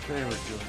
favorite joint.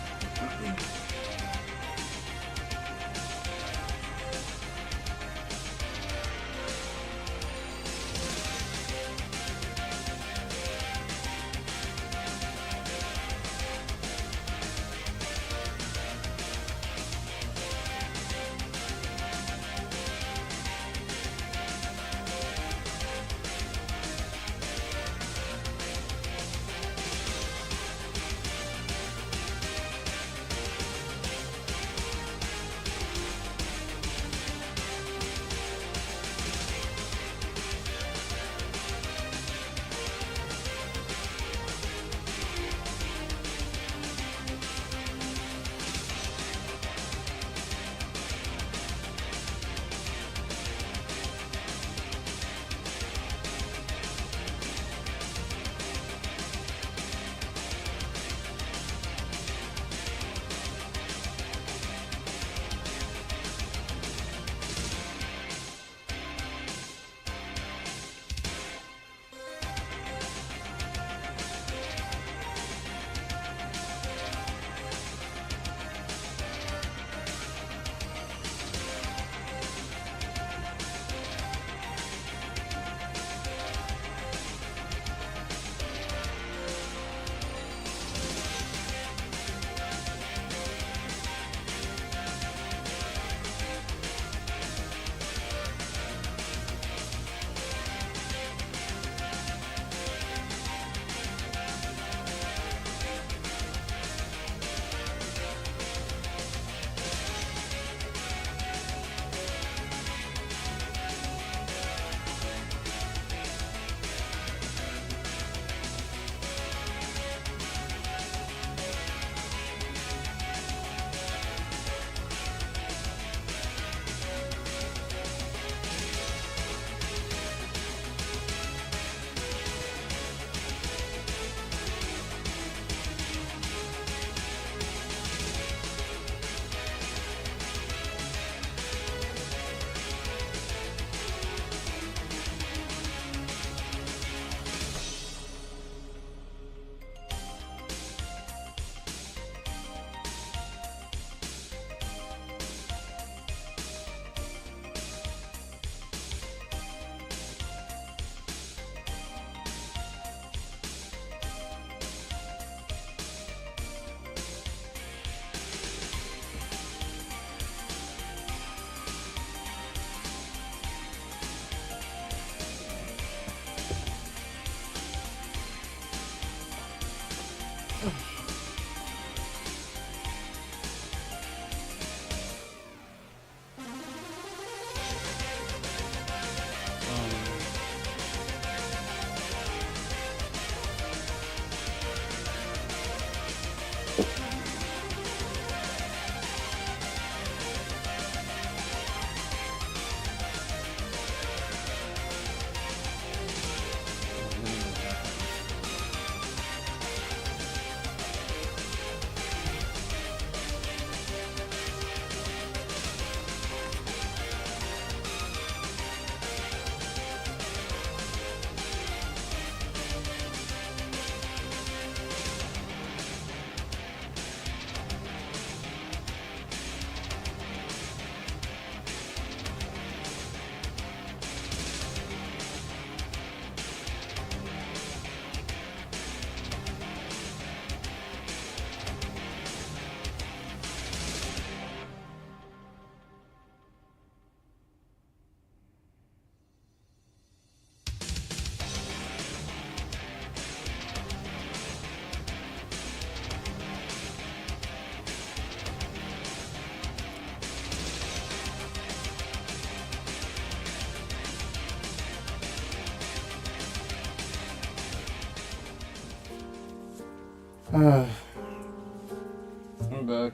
I'm back.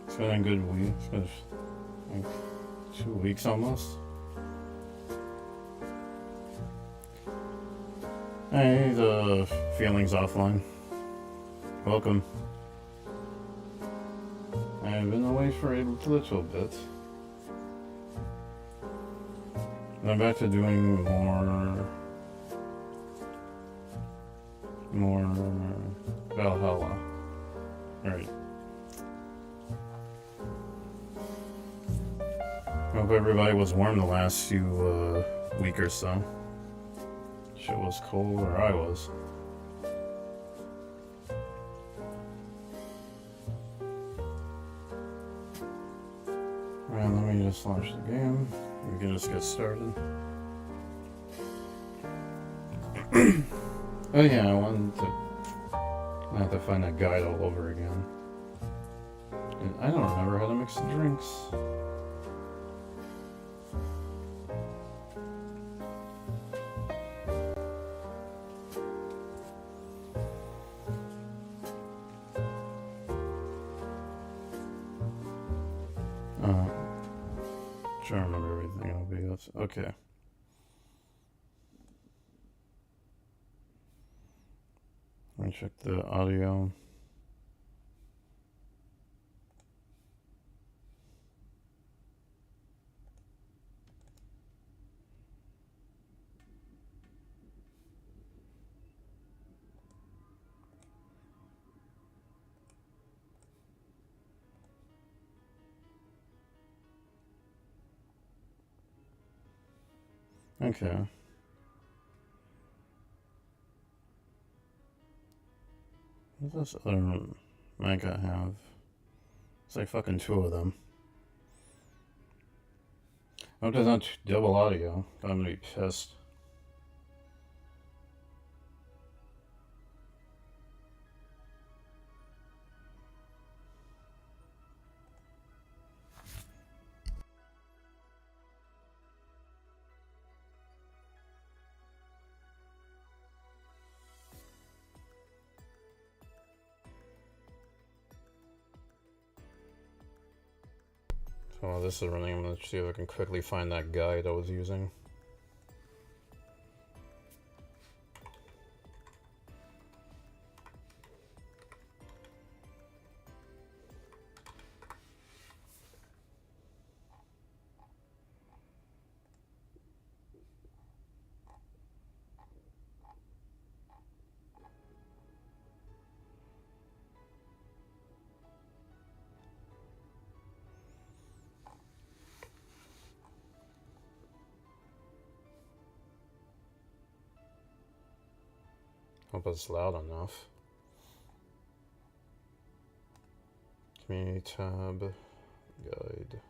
It's been a good week. It's been like 2 weeks almost. Hey, the feelings offline. Welcome. I've been away for a little bit. I'm back to doing more Valhalla. Alright. Hope everybody was warm the last few week or so. Shit was cold where I was. And let me just launch the game. We can just get started. Oh yeah, I have to find that guide all over again. And I don't remember how to mix the drinks. Trying to remember everything. It'll be this. Okay. Let me check the audio. Okay. What does this other mic I have? It's like fucking two of them. I hope there's not double audio. I'm gonna be pissed. So while this is running, I'm gonna see if I can quickly find that guide I was using. Hope it's loud enough. Community tab, guide.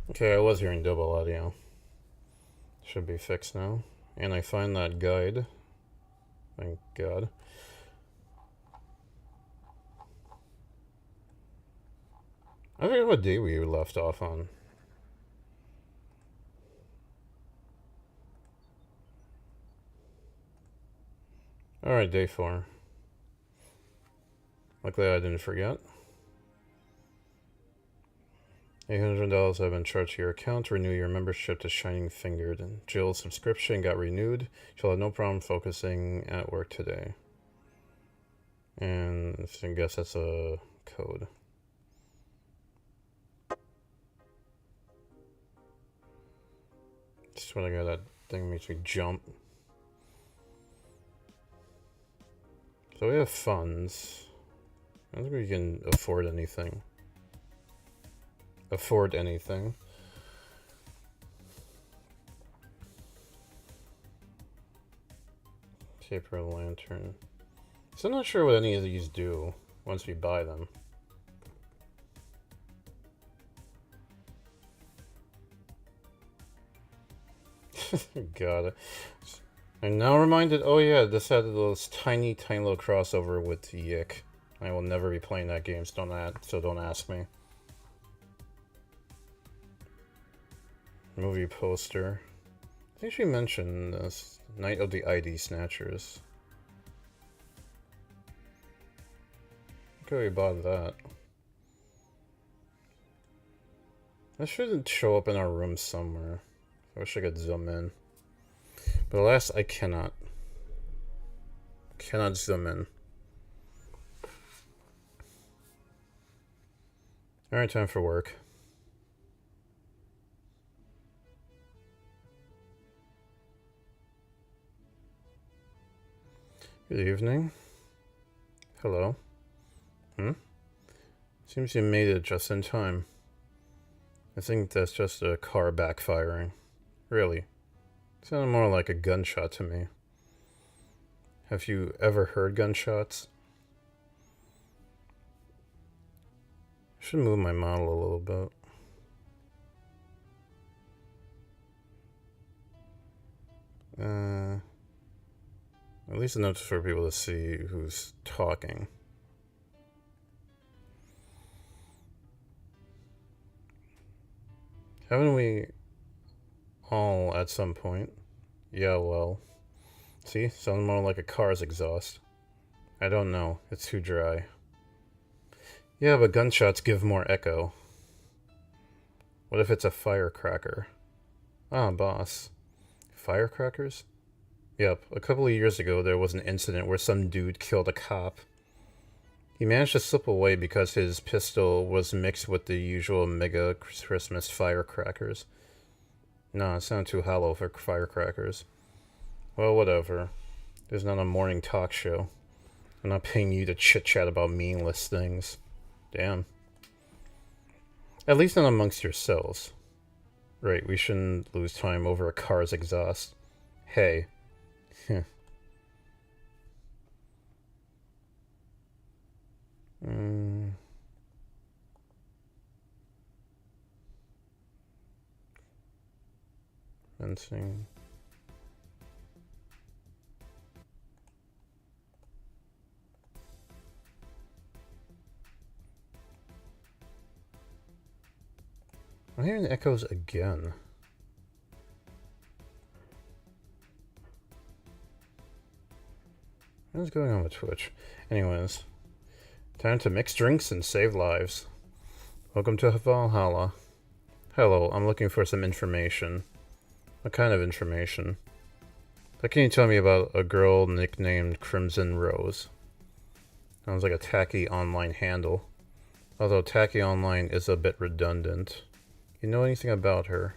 Okay, I was hearing double audio. Should be fixed now. And I find that guide. Thank God. I forget what day we left off on. Alright, day 4. Luckily I didn't forget. $800 have been charged to your account to renew your membership to Shining Fingered. And Jill's subscription got renewed. She'll have no problem focusing at work today. And I guess that's a code. Just when I got that thing makes me jump. So we have funds. I don't think we can afford anything. Paper lantern. So I'm not sure what any of these do once we buy them. God. I'm now reminded, oh yeah, this had those tiny little crossover with Yick. I will never be playing that game, so don't ask me. Movie poster. I think she mentioned this. Night of the ID Snatchers. Could we bought that? That shouldn't show up in our room somewhere. I wish I could zoom in. But alas, I cannot. Cannot zoom in. Alright, time for work. Good evening. Hello. Seems you made it just in time. I think that's just a car backfiring. Really. Sounded more like a gunshot to me. Have you ever heard gunshots? I should move my model a little bit. At least enough for people to see who's talking. Haven't we all at some point? Yeah, well. See? Sounds more like a car's exhaust. I don't know. It's too dry. Yeah, but gunshots give more echo. What if it's a firecracker? Ah, boss. Firecrackers? Yep, a couple of years ago there was an incident where some dude killed a cop. He managed to slip away because his pistol was mixed with the usual mega Christmas firecrackers. Nah, it sounded too hollow for firecrackers. Well, whatever. There's not a morning talk show. I'm not paying you to chit-chat about meaningless things. Damn. At least not amongst yourselves. Right, we shouldn't lose time over a car's exhaust. Hey. Fencing. I'm hearing the echoes again. What's going on with Twitch? Anyways, time to mix drinks and save lives. Welcome to Valhalla. Hello, I'm looking for some information. What kind of information? What can you tell me about a girl nicknamed Crimson Rose? Sounds like a tacky online handle. Although tacky online is a bit redundant. You know anything about her?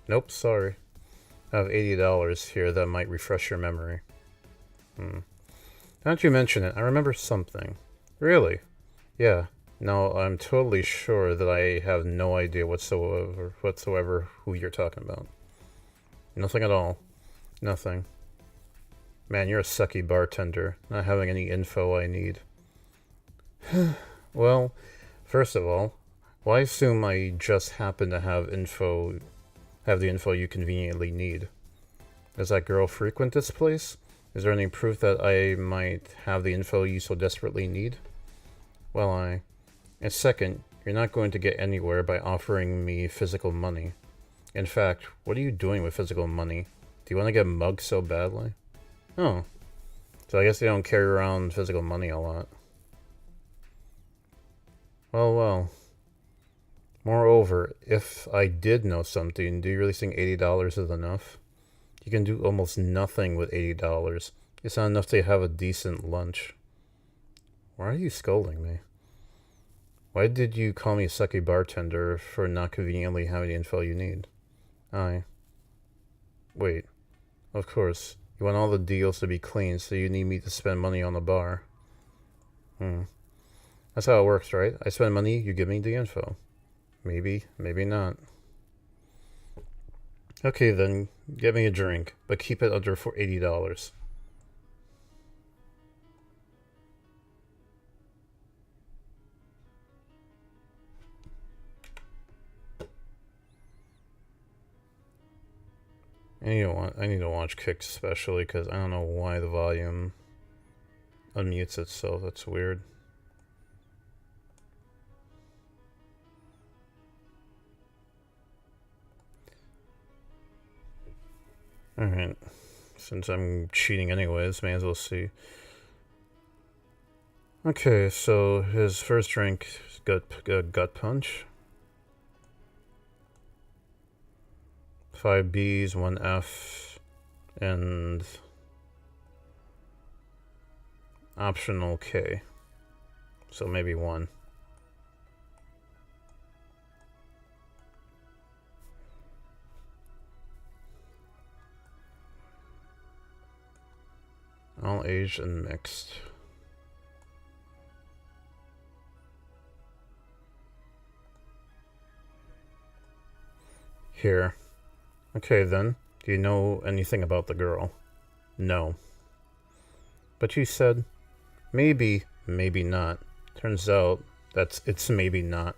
Nope, sorry. I have $80 here that might refresh your memory. Now that you mention it, I remember something. Really? Yeah. No, I'm totally sure that I have no idea whatsoever who you're talking about. Nothing at all. Nothing. Man, you're a sucky bartender, not having any info I need. Well, first of all, I assume I just happen to have the info you conveniently need. Does that girl frequent this place? Is there any proof that I might have the info you so desperately need? Well, and second, you're not going to get anywhere by offering me physical money. In fact, what are you doing with physical money? Do you want to get mugged so badly? Oh. So I guess they don't carry around physical money a lot. Well. Moreover, if I did know something, do you really think $80 is enough? You can do almost nothing with $80. It's not enough to have a decent lunch. Why are you scolding me? Why did you call me a sucky bartender for not conveniently having the info you need? Wait. Of course. You want all the deals to be clean, so you need me to spend money on the bar. That's how it works, right? I spend money, you give me the info. Maybe, maybe not. Okay then, get me a drink, but keep it under for $80. I need to watch Kicks especially because I don't know why the volume unmutes itself. That's weird. Alright. Since I'm cheating anyways, may as well see. Okay, so his first drink is gut punch. 5 Bs, 1 F, and optional K. So maybe 1. All aged and mixed. Here. Okay then. Do you know anything about the girl? No. But you said, maybe, maybe not. Turns out, it's maybe not.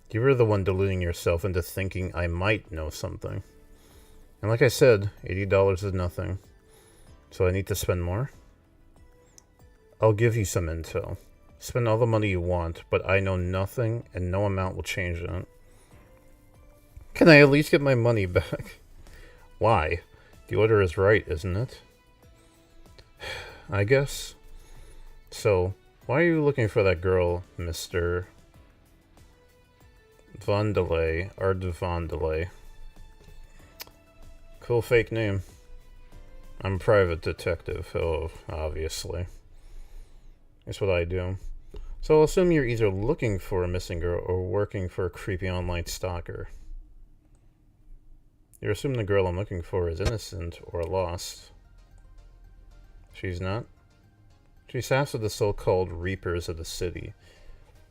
You were the one deluding yourself into thinking I might know something. And like I said, $80 is nothing. So I need to spend more? I'll give you some intel. Spend all the money you want, but I know nothing and no amount will change it. Can I at least get my money back? Why? The order is right, isn't it? I guess. So, why are you looking for that girl, Mr. Vandelay, Ard Vandelay? Cool fake name. I'm a private detective, oh, obviously. That's what I do. So I'll assume you're either looking for a missing girl or working for a creepy online stalker. You're assuming the girl I'm looking for is innocent or lost. She's not? She's half of the so-called Reapers of the city.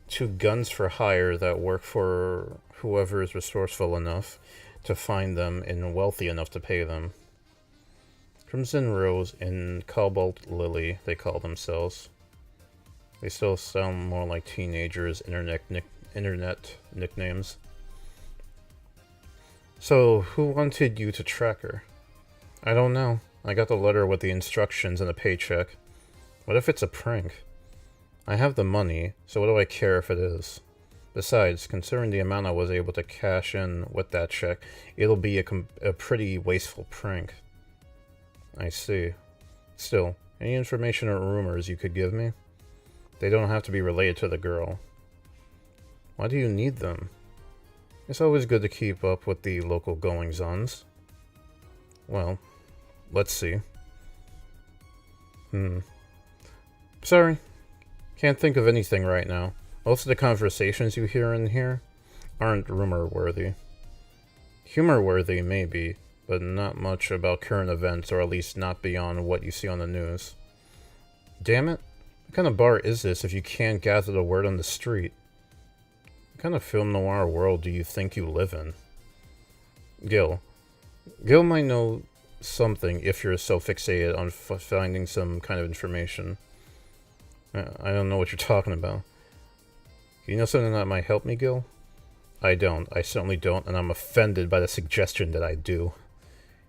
2 guns for hire that work for whoever is resourceful enough to find them and wealthy enough to pay them. Crimson Rose and Cobalt Lily, they call themselves. They still sound more like teenagers' internet nicknames. So, who wanted you to track her? I don't know. I got the letter with the instructions and a paycheck. What if it's a prank? I have the money, so what do I care if it is? Besides, considering the amount I was able to cash in with that check, it'll be a pretty wasteful prank. I see. Still, any information or rumors you could give me? They don't have to be related to the girl. Why do you need them? It's always good to keep up with the local goings-ons. Well, let's see. Sorry. Can't think of anything right now. Most of the conversations you hear in here aren't rumor-worthy. Humor-worthy, maybe, but not much about current events, or at least not beyond what you see on the news. Damn it. What kind of bar is this if you can't gather the word on the street? What kind of film noir world do you think you live in? Gil. Gil might know something if you're so fixated on finding some kind of information. I don't know what you're talking about. You know something that might help me, Gil? I don't. I certainly don't, and I'm offended by the suggestion that I do.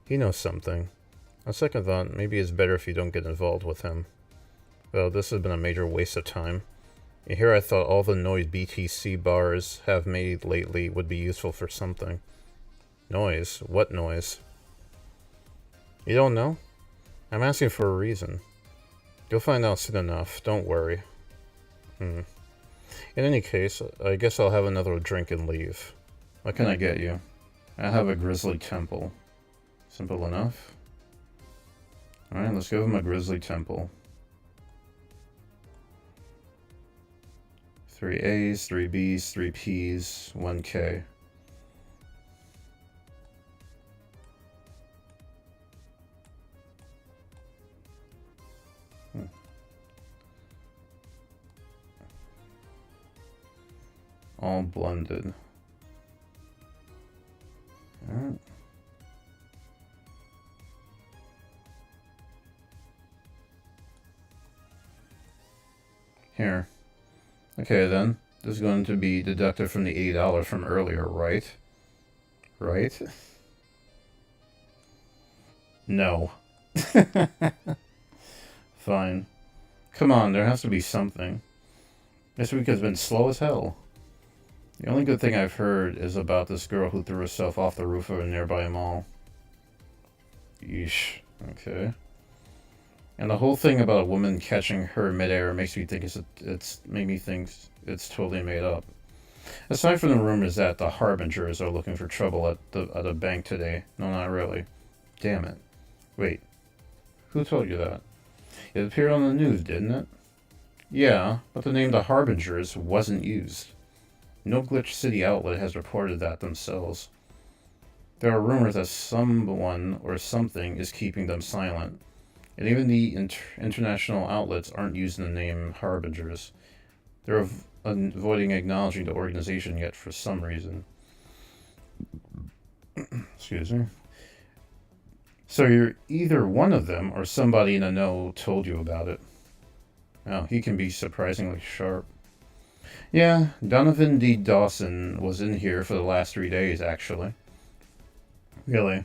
He knows something. On second thought, maybe it's better if you don't get involved with him. Well, this has been a major waste of time. And here I thought all the noise BTC bars have made lately would be useful for something. Noise? What noise? You don't know? I'm asking for a reason. You'll find out soon enough, don't worry. In any case, I guess I'll have another drink and leave. What can I get you? I have a Grizzly Temple. Simple enough. Alright, let's give him a Grizzly Temple. 3 A's, 3 B's, 3 P's, 1 K. All blended. Alright. Here. Okay then. This is going to be deducted from the $80 from earlier, right? Right? No. Fine. Come on, there has to be something. This week has been slow as hell. The only good thing I've heard is about this girl who threw herself off the roof of a nearby mall. Yeesh. Okay. And the whole thing about a woman catching her midair makes me think it's made me think it's totally made up. Aside from the rumors that the Harbingers are looking for trouble at a bank today, no, not really. Damn it. Wait, who told you that? It appeared on the news, didn't it? Yeah, but the name the Harbingers wasn't used. No Glitch City outlet has reported that themselves. There are rumors that someone or something is keeping them silent, and even the international outlets aren't using the name Harbingers. They're avoiding acknowledging the organization yet for some reason. Excuse me. So you're either one of them or somebody in the know told you about it. Oh, he can be surprisingly sharp. Yeah, Donovan D. Dawson was in here for the last 3 days, actually. Really?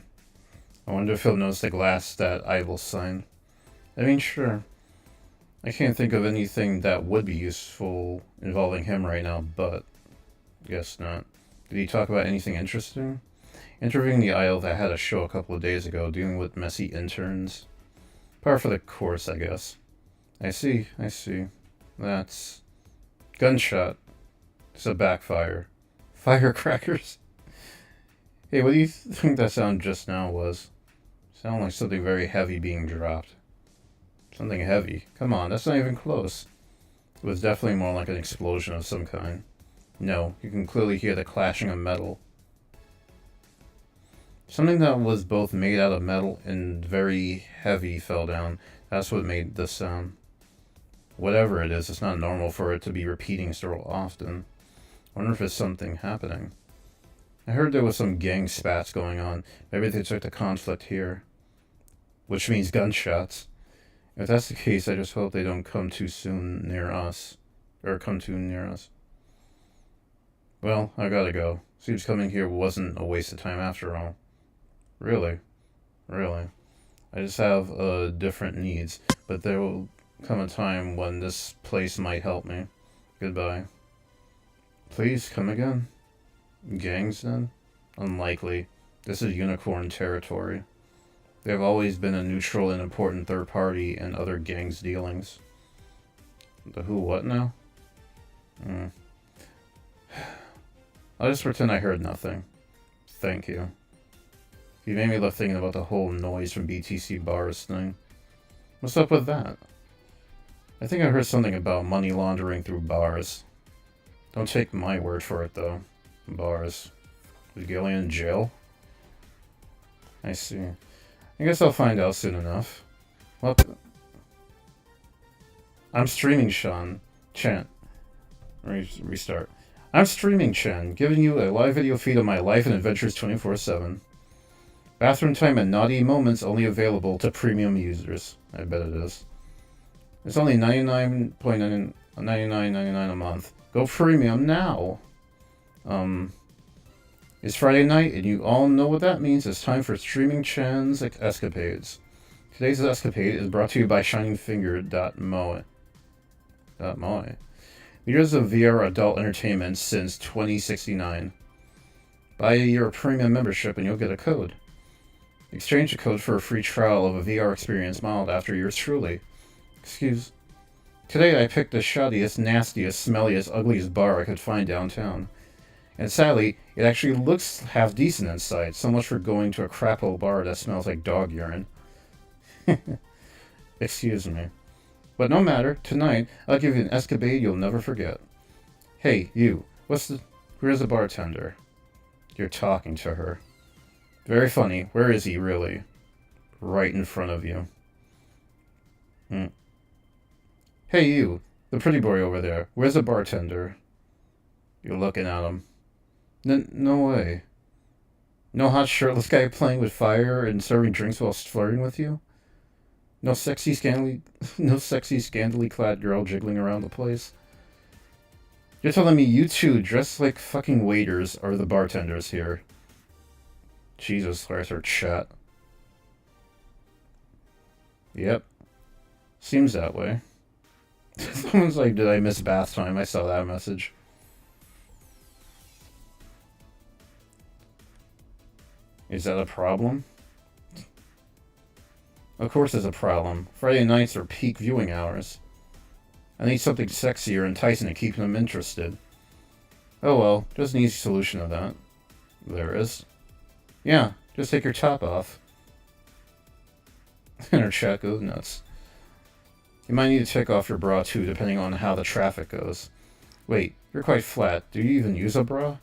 I wonder if he'll notice the glass that Idle sign. I mean, sure. I can't think of anything that would be useful involving him right now, but guess not. Did he talk about anything interesting? Interviewing the idol that had a show a couple of days ago, dealing with messy interns. Par for the course, I guess. I see. That's... Gunshot. It's a backfire. Firecrackers. Hey, what do you think that sound just now was? Sounded like something very heavy being dropped. Something heavy? Come on, that's not even close. It was definitely more like an explosion of some kind. No, you can clearly hear the clashing of metal. Something that was both made out of metal and very heavy fell down. That's what made this sound. Whatever it is, it's not normal for it to be repeating so often. I wonder if it's something happening. I heard there was some gang spats going on. Maybe they took the conflict here. Which means gunshots. If that's the case, I just hope they don't come too soon near us. Or come too near us. Well, I gotta go. Seems coming here wasn't a waste of time after all. Really? I just have different needs, but there will come a time when this place might help me. Goodbye. Please, come again. Gangs, then? Unlikely. This is unicorn territory. They have always been a neutral and important third party in other gangs' dealings. The who what now? I'll just pretend I heard nothing. Thank you. You made me love thinking about the whole noise from BTC bars thing. What's up with that? I think I heard something about money laundering through bars. Don't take my word for it, though. Bars. Was Gillian in jail? I see. I guess I'll find out soon enough. Well, I'm streaming, Sean. Chan. Restart. I'm streaming, Chen, giving you a live video feed of my life and adventures 24/7. Bathroom time and naughty moments only available to premium users. I bet it is. It's only $99.99 a month. Go premium now. It's Friday night, and you all know what that means. It's time for Streaming Chan's escapades. Today's escapade is brought to you by ShiningFinger.moe. Leaders of VR adult entertainment since 2069. Buy your premium membership and you'll get a code. Exchange the code for a free trial of a VR experience modeled after yours truly. Today I picked the shoddiest, nastiest, smelliest, ugliest bar I could find downtown. And sadly, it actually looks half decent inside, so much for going to a crap old bar that smells like dog urine. Excuse me. But no matter, tonight I'll give you an escapade you'll never forget. Hey, you, where's the bartender? You're talking to her. Very funny, where is he really? Right in front of you. Hey you, the pretty boy over there, where's the bartender? You're looking at him. No way. No hot shirtless guy playing with fire and serving drinks while flirting with you? No sexy scantily clad girl jiggling around the place? You're telling me you two, dressed like fucking waiters, are the bartenders here? Jesus Christ, our chat. Yep. Seems that way. Someone's like, did I miss bath time? I saw that message. Is that a problem? Of course there's a problem. Friday nights are peak viewing hours. I need something sexier and enticing to keep them interested. Oh well, there's an easy solution to that. There is. Yeah, just take your top off. And her chat goes nuts. You might need to take off your bra too, depending on how the traffic goes. Wait, you're quite flat. Do you even use a bra?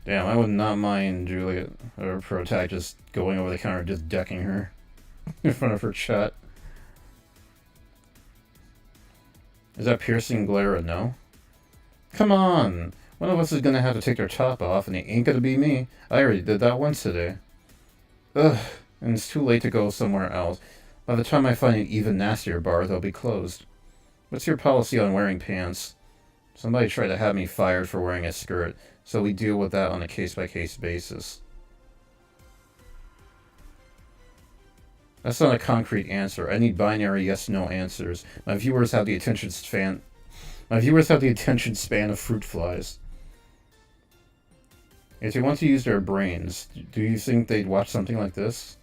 Damn, I would not mind Juliet, or Protag, just going over the counter, just decking her in front of her chat. Is that piercing glare a no? Come on! One of us is gonna have to take their top off, and it ain't gonna be me. I already did that once today. Ugh, and it's too late to go somewhere else. By the time I find an even nastier bar, they'll be closed. What's your policy on wearing pants? Somebody tried to have me fired for wearing a skirt, so we deal with that on a case-by-case basis. That's not a concrete answer. I need binary yes/no answers. My viewers have the attention span of fruit flies. If they want to use their brains, do you think they'd watch something like this?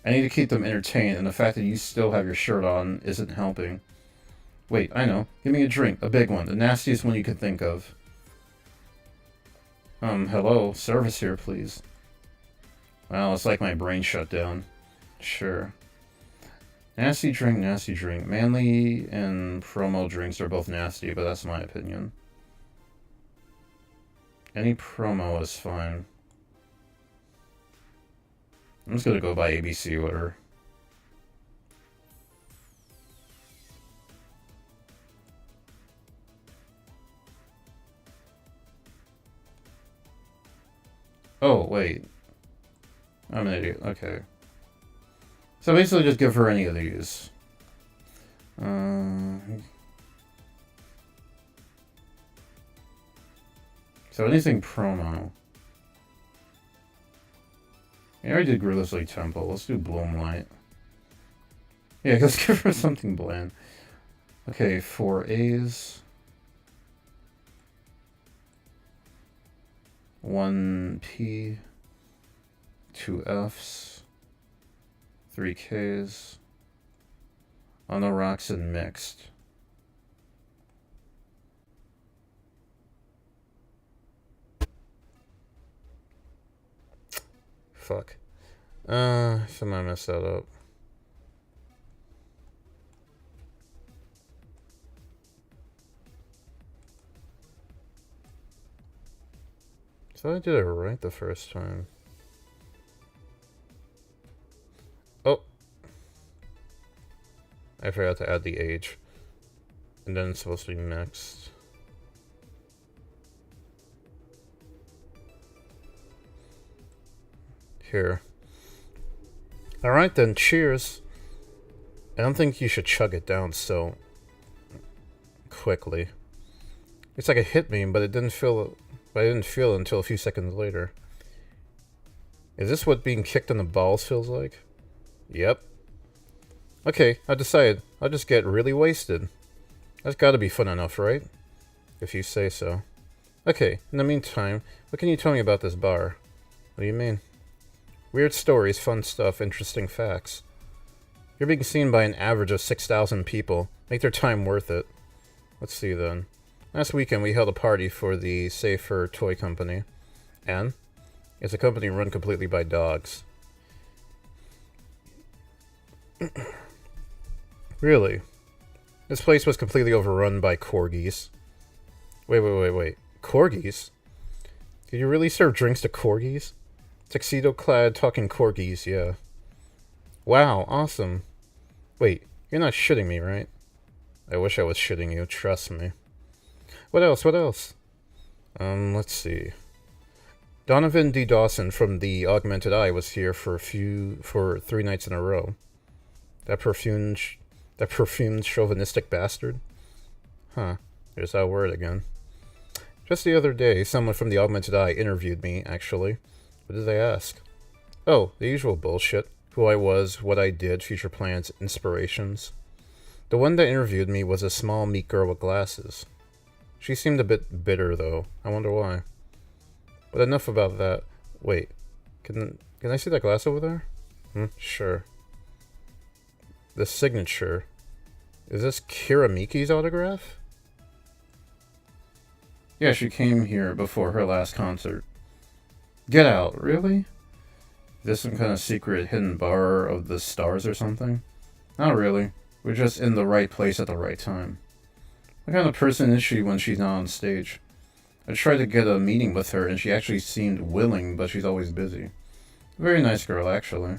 I need to keep them entertained, and the fact that you still have your shirt on isn't helping. Wait, I know. Give me a drink, a big one, the nastiest one you could think of. Hello, service here, please. Well, it's like my brain shut down. Sure. Nasty drink, nasty drink. Manly and promo drinks are both nasty, but that's my opinion. Any promo is fine. I'm just gonna go by ABC order. Oh, wait. I'm an idiot. Okay. So basically just give her any of these. So anything promo. Yeah, I already did Grizzly Temple. Let's do Bloomlight. Yeah, let's give her something bland. Okay, 4 A's. 1 P. 2 F's. 3 K's. On the rocks and mixed. Fuck. Somehow I messed that up. So I did it right the first time. Oh. I forgot to add the age. And then it's supposed to be mixed. Here. Alright then, cheers. I don't think you should chug it down so quickly. It's like it hit me, but I didn't feel it until a few seconds later. Is this what being kicked in the balls feels like? Yep. Okay, I decided. I'll just get really wasted. That's gotta be fun enough, right? If you say so. Okay, in the meantime, what can you tell me about this bar? What do you mean? Weird stories, fun stuff, interesting facts. You're being seen by an average of 6,000 people. Make their time worth it. Let's see then. Last weekend we held a party for the Safer Toy Company. And? It's a company run completely by dogs. Really? This place was completely overrun by corgis. Wait. Corgis? Did you really serve drinks to corgis? Tuxedo-clad talking corgis, yeah. Wow, awesome. Wait, you're not shitting me, right? I wish I was shitting you, trust me. What else? Let's see. Donovan D. Dawson from the Augmented Eye was here for 3 nights in a row. That perfumed chauvinistic bastard? Huh, there's that word again. Just the other day, someone from the Augmented Eye interviewed me, actually. What did they ask? Oh, the usual bullshit. Who I was, what I did, future plans, inspirations. The one that interviewed me was a small, meek girl with glasses. She seemed a bit bitter, though. I wonder why. But enough about that. Wait, can I see that glass over there? Sure. The signature. Is this Kiramiki's autograph? Yeah, she came here before her last concert. Get out, really? Is this some kind of secret hidden bar of the stars or something? Not really. We're just in the right place at the right time. What kind of person is she when she's not on stage? I tried to get a meeting with her and she actually seemed willing, but she's always busy. Very nice girl, actually.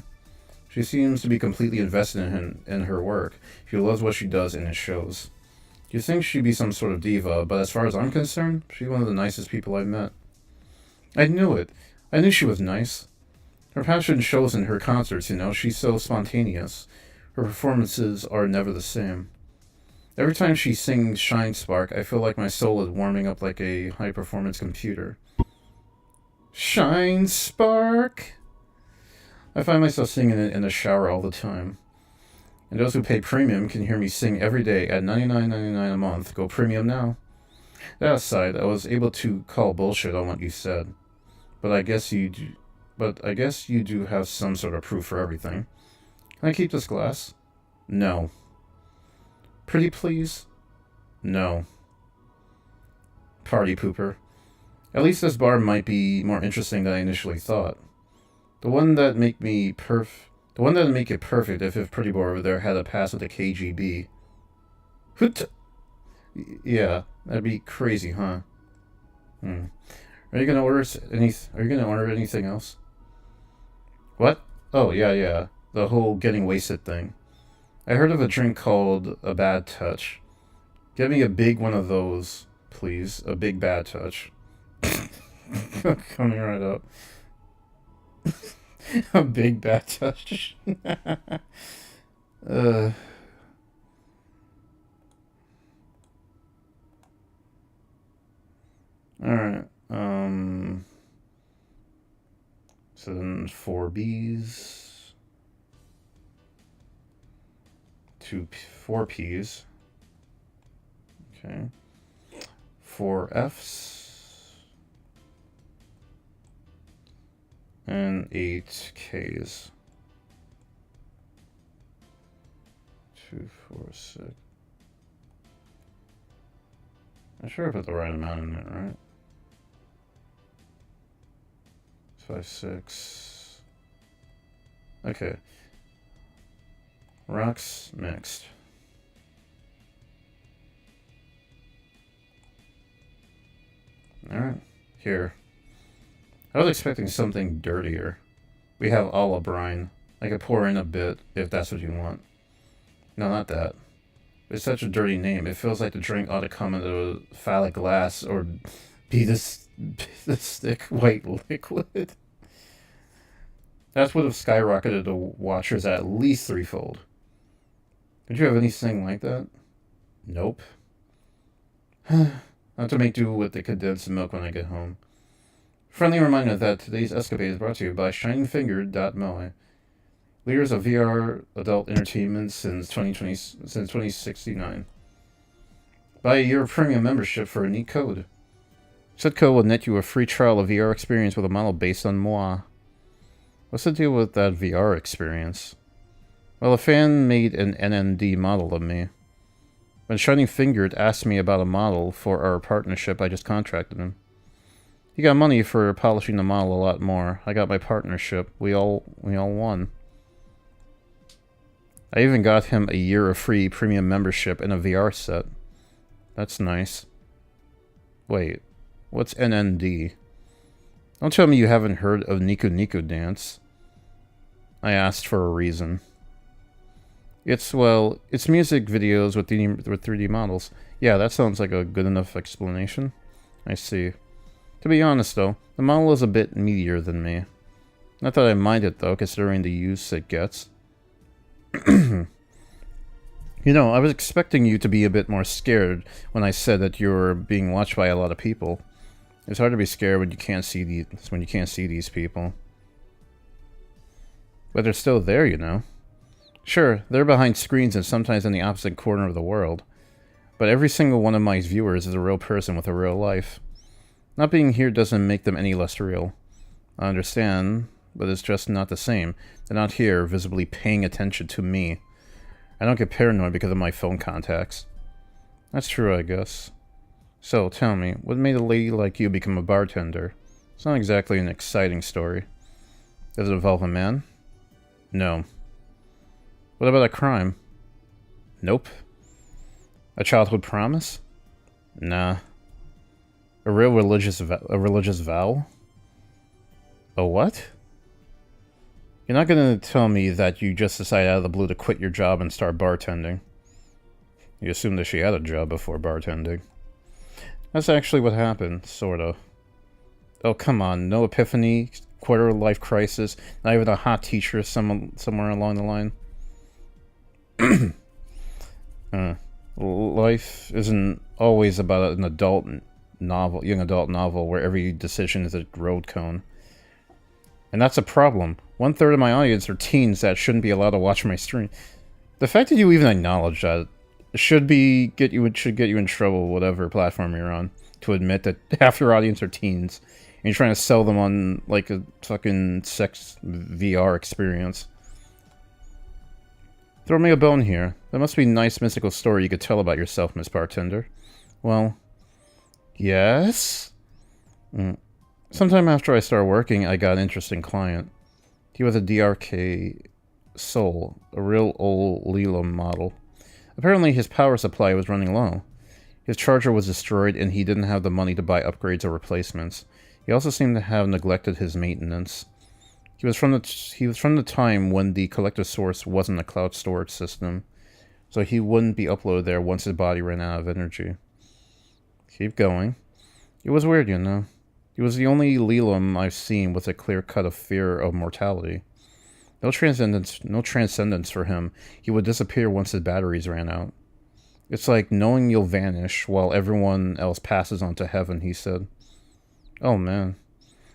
She seems to be completely invested in her work. She loves what she does and it shows. You'd think she'd be some sort of diva, but as far as I'm concerned, she's one of the nicest people I've met. I knew it. I knew she was nice. Her passion shows in her concerts, you know. She's so spontaneous. Her performances are never the same. Every time she sings Shine Spark, I feel like my soul is warming up like a high-performance computer. Shine Spark? I find myself singing it in the shower all the time. And those who pay premium can hear me sing every day at $99.99 a month. Go premium now. That aside, I was able to call bullshit on what you said. But I guess you do have some sort of proof for everything. Can I keep this glass? No. Pretty please? No. Party pooper. At least this bar might be more interesting than I initially thought. The one that make it perfect if Pretty Boy over there had a pass with the KGB. Yeah, that'd be crazy, huh? Are you gonna order anything else? What? Oh, yeah. The whole getting wasted thing. I heard of a drink called a bad touch. Get me a big one of those, please. A big bad touch. Coming right up. A big bad touch. Alright. So then 4 Bs. 4 Ps. Okay. 4 Fs. And 8 Ks. 2, 4, 6. I'm sure I put the right amount in it, right? 5, 6. Okay. Rocks mixed. Alright, here. I was expecting something dirtier. We have olive brine. I could pour in a bit, if that's what you want. No, not that. It's such a dirty name. It feels like the drink ought to come in a phallic glass or be this thick white liquid. That would have skyrocketed the watchers at least threefold. Did you have anything like that? Nope. I'll have to make do with the condensed milk when I get home. Friendly reminder that today's escapade is brought to you by ShiningFinger.moe. Leaders of VR adult entertainment since 2069. Buy a year of premium membership for a neat code. Said code will net you a free trial of VR experience with a model based on moi. What's the deal with that VR experience? Well, a fan made an NND model of me. When Shining Fingered asked me about a model for our partnership, I just contracted him. He got money for polishing the model a lot more. I got my partnership. We all won. I even got him a year of free premium membership and a VR set. That's nice. Wait, what's NND? Don't tell me you haven't heard of Niku Niku Dance. I asked for a reason. It's music videos with 3D models. Yeah, that sounds like a good enough explanation. I see. To be honest, though, the model is a bit meatier than me. Not that I mind it, though, considering the use it gets. You know, I was expecting you to be a bit more scared when I said that you're being watched by a lot of people. It's hard to be scared when you can't see these people. But they're still there, you know. Sure, they're behind screens and sometimes in the opposite corner of the world. But every single one of my viewers is a real person with a real life. Not being here doesn't make them any less real. I understand, but it's just not the same. They're not here, visibly paying attention to me. I don't get paranoid because of my phone contacts. That's true, I guess. So, tell me, what made a lady like you become a bartender? It's not exactly an exciting story. Does it involve a man? No. What about a crime? Nope. A childhood promise? Nah. A real religious vow? A what? You're not gonna tell me that you just decided out of the blue to quit your job and start bartending. You assumed that she had a job before bartending. That's actually what happened, sorta. Oh, come on, no epiphany, quarter-life crisis, not even a hot teacher somewhere along the line? Life isn't always about an young adult novel where every decision is a road cone. And that's a problem. 1/3 of my audience are teens that shouldn't be allowed to watch my stream. The fact that you even acknowledge that should get you in trouble, whatever platform you're on, to admit that half your audience are teens, and you're trying to sell them on like a fucking sex VR experience. Throw me a bone here. That must be a nice mystical story you could tell about yourself, Miss Bartender. Well, yes? Sometime after I started working, I got an interesting client. He was a DRK Soul, a real old Lelum model. Apparently his power supply was running low. His charger was destroyed and he didn't have the money to buy upgrades or replacements. He also seemed to have neglected his maintenance. He was from the time when the collective source wasn't a cloud storage system, so he wouldn't be uploaded there once his body ran out of energy. Keep going. It was weird, you know. He was the only Lelum I've seen with a clear cut of fear of mortality. No transcendence for him. He would disappear once his batteries ran out. It's like knowing you'll vanish while everyone else passes on to heaven, he said. Oh man.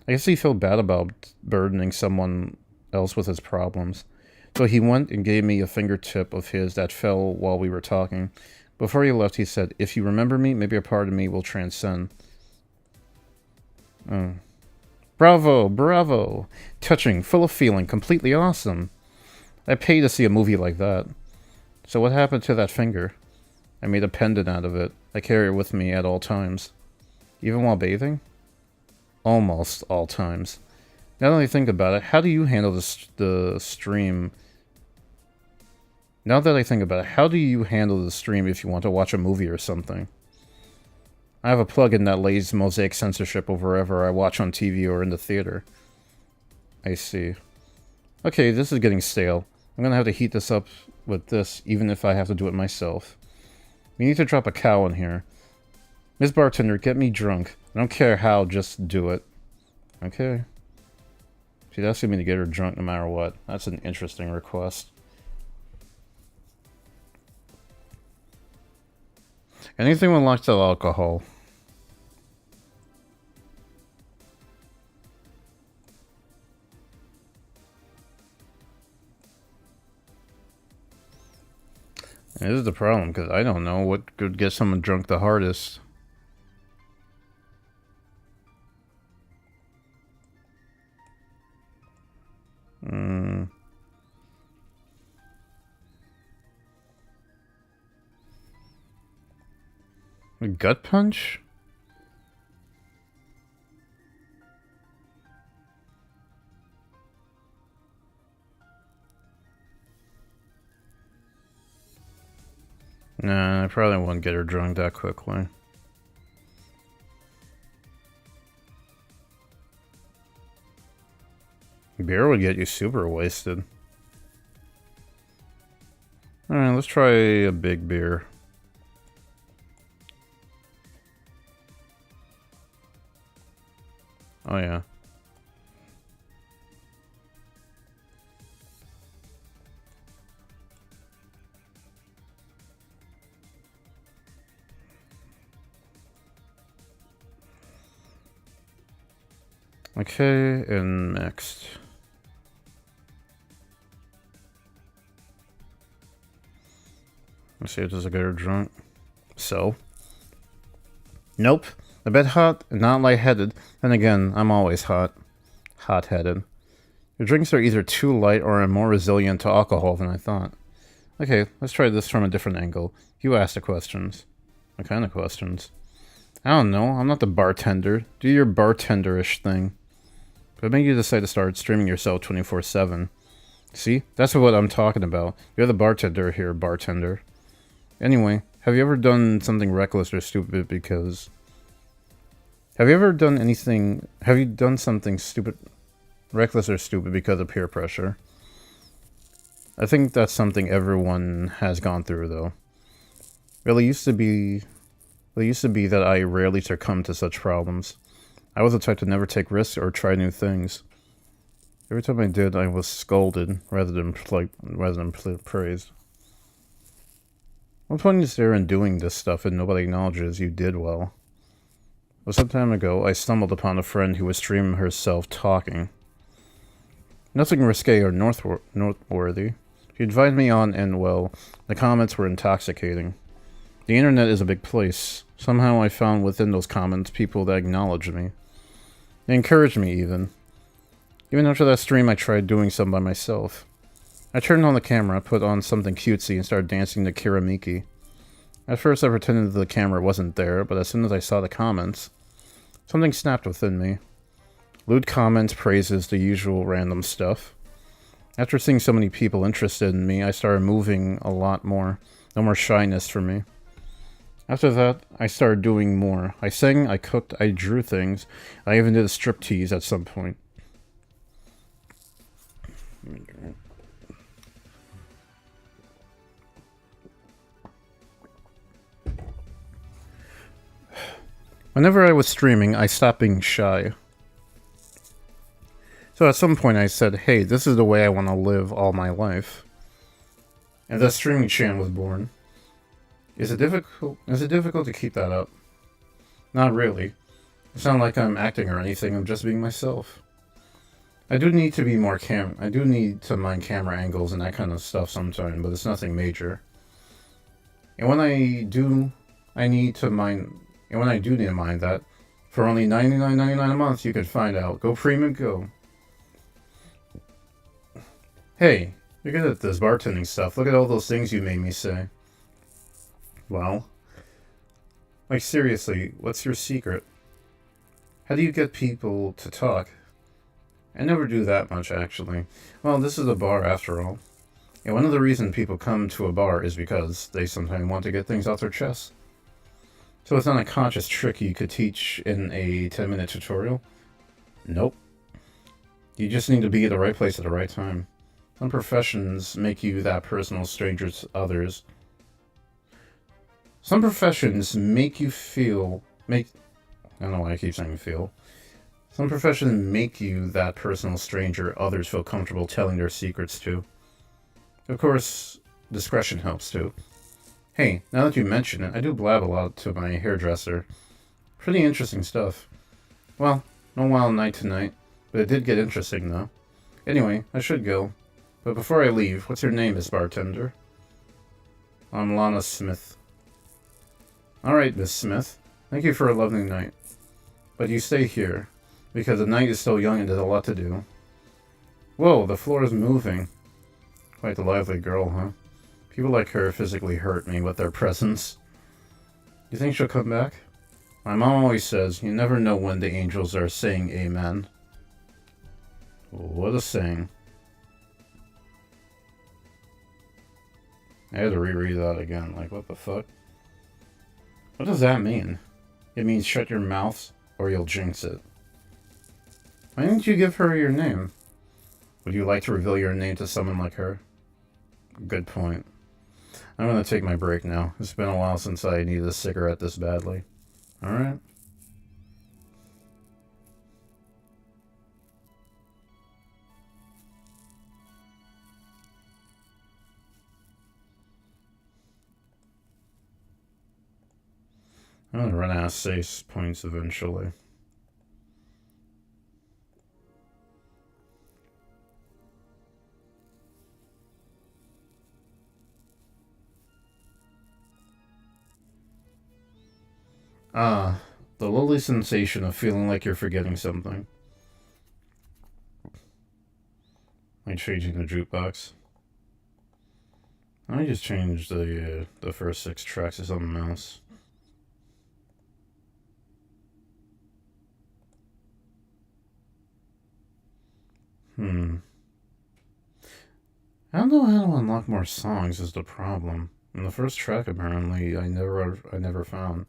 I guess he felt bad about burdening someone else with his problems. So he went and gave me a fingertip of his that fell while we were talking. Before he left, he said, "If you remember me, maybe a part of me will transcend." Oh. Bravo, bravo. Touching, full of feeling, completely awesome. I paid to see a movie like that. So what happened to that finger? I made a pendant out of it. I carry it with me at all times. Even while bathing? Almost all times. Now that I think about it, how do you handle the stream? Now that I think about it, how do you handle the stream if you want to watch a movie or something? I have a plugin that lays mosaic censorship over wherever I watch on TV or in the theater. I see. Okay, this is getting stale. I'm gonna have to heat this up with this, even if I have to do it myself. We need to drop a cow in here. Miss Bartender, get me drunk. I don't care how, just do it. Okay. She's asking me to get her drunk no matter what. That's an interesting request. Anything with lots of alcohol. This is the problem, because I don't know what could get someone drunk the hardest. A gut punch? Nah, I probably won't get her drunk that quickly. Beer would get you super wasted. Alright, let's try a big beer. Oh yeah. Okay, and next. Let's see if this will get her drunk. So? Nope. A bit hot, not lightheaded. Then again, I'm always hot. Hot-headed. Your drinks are either too light or are more resilient to alcohol than I thought. Okay, let's try this from a different angle. You ask the questions. What kind of questions? I don't know. I'm not the bartender. Do your bartenderish thing. But made you decide to start streaming yourself 24/7. See? That's what I'm talking about. You're the bartender here, bartender. Anyway, have you ever done something reckless or stupid because... Have you done something stupid, reckless or stupid because of peer pressure? I think that's something everyone has gone through, though. It used to be that I rarely succumbed to such problems. I was the type to never take risks or try new things. Every time I did, I was scolded rather than praised. What's point is there in doing this stuff and nobody acknowledges you did well? Well, some time ago, I stumbled upon a friend who was streaming herself talking. Nothing risque or noteworthy. She invited me on and, well, the comments were intoxicating. The internet is a big place. Somehow I found within those comments people that acknowledged me. They encouraged me, even. Even after that stream, I tried doing some by myself. I turned on the camera, put on something cutesy, and started dancing to Kiramiki. At first, I pretended that the camera wasn't there, but as soon as I saw the comments, something snapped within me. Lewd comments, praises, the usual random stuff. After seeing so many people interested in me, I started moving a lot more. No more shyness for me. After that, I started doing more. I sang, I cooked, I drew things. I even did a striptease at some point. Whenever I was streaming, I stopped being shy. So at some point I said, hey, this is the way I want to live all my life. And the streaming channel was born. Is it difficult to keep that up? Not really. It's not like I'm acting or anything, I'm just being myself. I do need to mind camera angles and that kind of stuff sometimes, but it's nothing major. And when I do need to mind that, for only $99.99 a month, you can find out. Go Premium, go. Hey, you're good at this bartending stuff. Look at all those things you made me say. Well, like seriously, what's your secret? How do you get people to talk? I never do that much, actually. Well, this is a bar after all. And one of the reasons people come to a bar is because they sometimes want to get things off their chest. So it's not a conscious trick you could teach in a 10-minute tutorial? Nope. You just need to be at the right place at the right time. Some professions make you that personal stranger to others. Some professions make you feel... I don't know why I keep saying feel. Some professions make you that personal stranger others feel comfortable telling their secrets to. Of course, discretion helps too. Hey, now that you mention it, I do blab a lot to my hairdresser. Pretty interesting stuff. Well, no wild night tonight, but it did get interesting though. Anyway, I should go. But before I leave, what's your name, Miss Bartender? I'm Lana Smith. Alright, Miss Smith. Thank you for a lovely night. But you stay here, because the night is still young and there's a lot to do. Whoa, the floor is moving. Quite a lively girl, huh? People like her physically hurt me with their presence. You think she'll come back? My mom always says, you never know when the angels are saying amen. What a saying. I had to reread that again, like what the fuck? What does that mean? It means shut your mouth or you'll jinx it. Why didn't you give her your name? Would you like to reveal your name to someone like her? Good point. I'm gonna take my break now. It's been a while since I needed a cigarette this badly. Alright. I'm gonna run out of save points eventually. The lovely sensation of feeling like you're forgetting something. Like changing the jukebox. Let me just change the first 6 tracks to something else. I don't know how to unlock more songs is the problem. And the first track apparently I never found.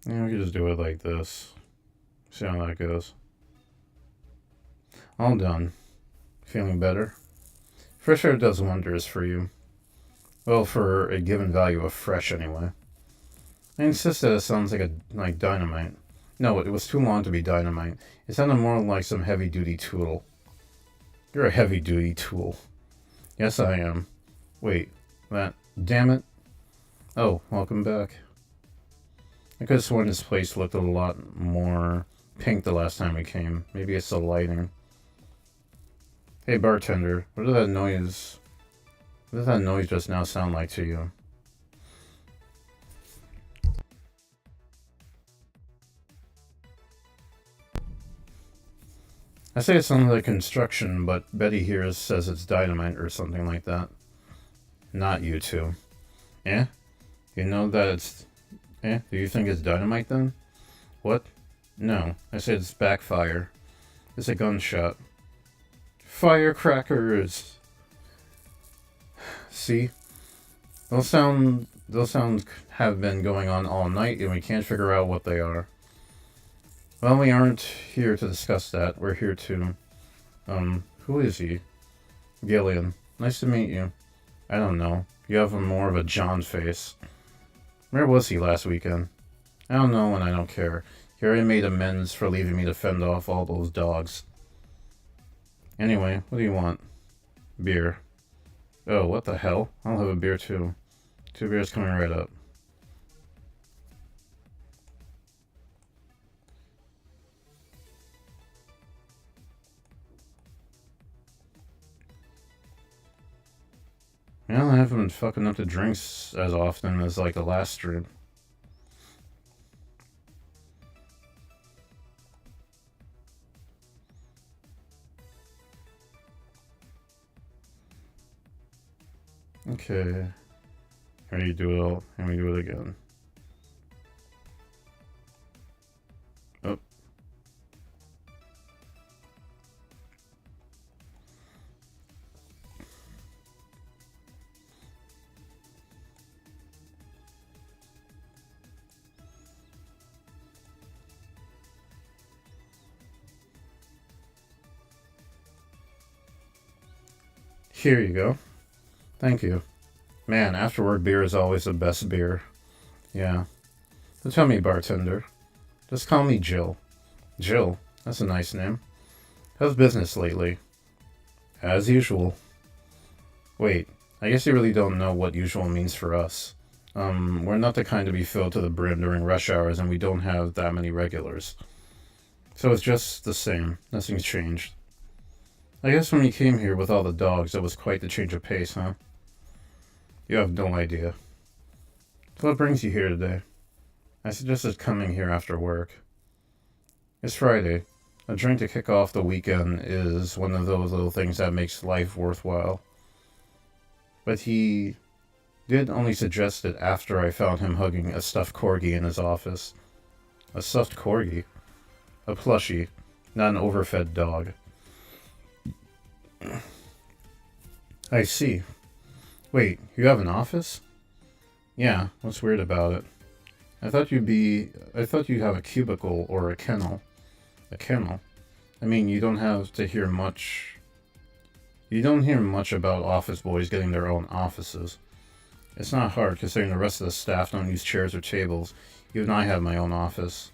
Yeah, we could just do it like this. See how that goes. All done. Feeling better? Fresh air does wonders for you. Well, for a given value of fresh, anyway. I insist that it sounds like dynamite. No, it was too long to be dynamite. It sounded more like some heavy-duty tool. You're a heavy-duty tool. Yes, I am. Wait, that... Damn it. Oh, welcome back. I could have sworn this place looked a lot more pink the last time we came. Maybe it's the lighting. Hey, bartender, what did that noise just now sound like to you? I say it sounds like construction, but Betty here says it's dynamite or something like that. Not you two. Eh? You know that it's... Eh? Do you think it's dynamite then? What? No, I said it's backfire. It's a gunshot. Firecrackers! See? Those sounds have been going on all night and we can't figure out what they are. Well, we aren't here to discuss that. We're here to... who is he? Gillian. Nice to meet you. I don't know. You have more of a John face. Where was he last weekend? I don't know and I don't care. He already made amends for leaving me to fend off all those dogs. Anyway, what do you want? Beer. Oh, what the hell? I'll have a beer too. 2 beers coming right up. Well, I haven't been fucking up the drinks as often as like the last stream. Okay. How do you do it all? And we do it again. Oh. Here you go. Thank you. Man, afterward beer is always the best beer. Yeah. So tell me, bartender. Just call me Jill. Jill? That's a nice name. How's business lately? As usual. Wait, I guess you really don't know what usual means for us. We're not the kind to be filled to the brim during rush hours and we don't have that many regulars. So it's just the same. Nothing's changed. I guess when you came here with all the dogs, that was quite the change of pace, huh? You have no idea. So what brings you here today? I suggested coming here after work. It's Friday. A drink to kick off the weekend is one of those little things that makes life worthwhile. But he did only suggest it after I found him hugging a stuffed corgi in his office. A stuffed corgi? A plushie, not an overfed dog. I see. Wait, you have an office? Yeah, what's weird about it? I thought you'd have a cubicle or a kennel. A kennel? I mean, you don't hear much about office boys getting their own offices. It's not hard, considering the rest of the staff don't use chairs or tables. Even I have my own office.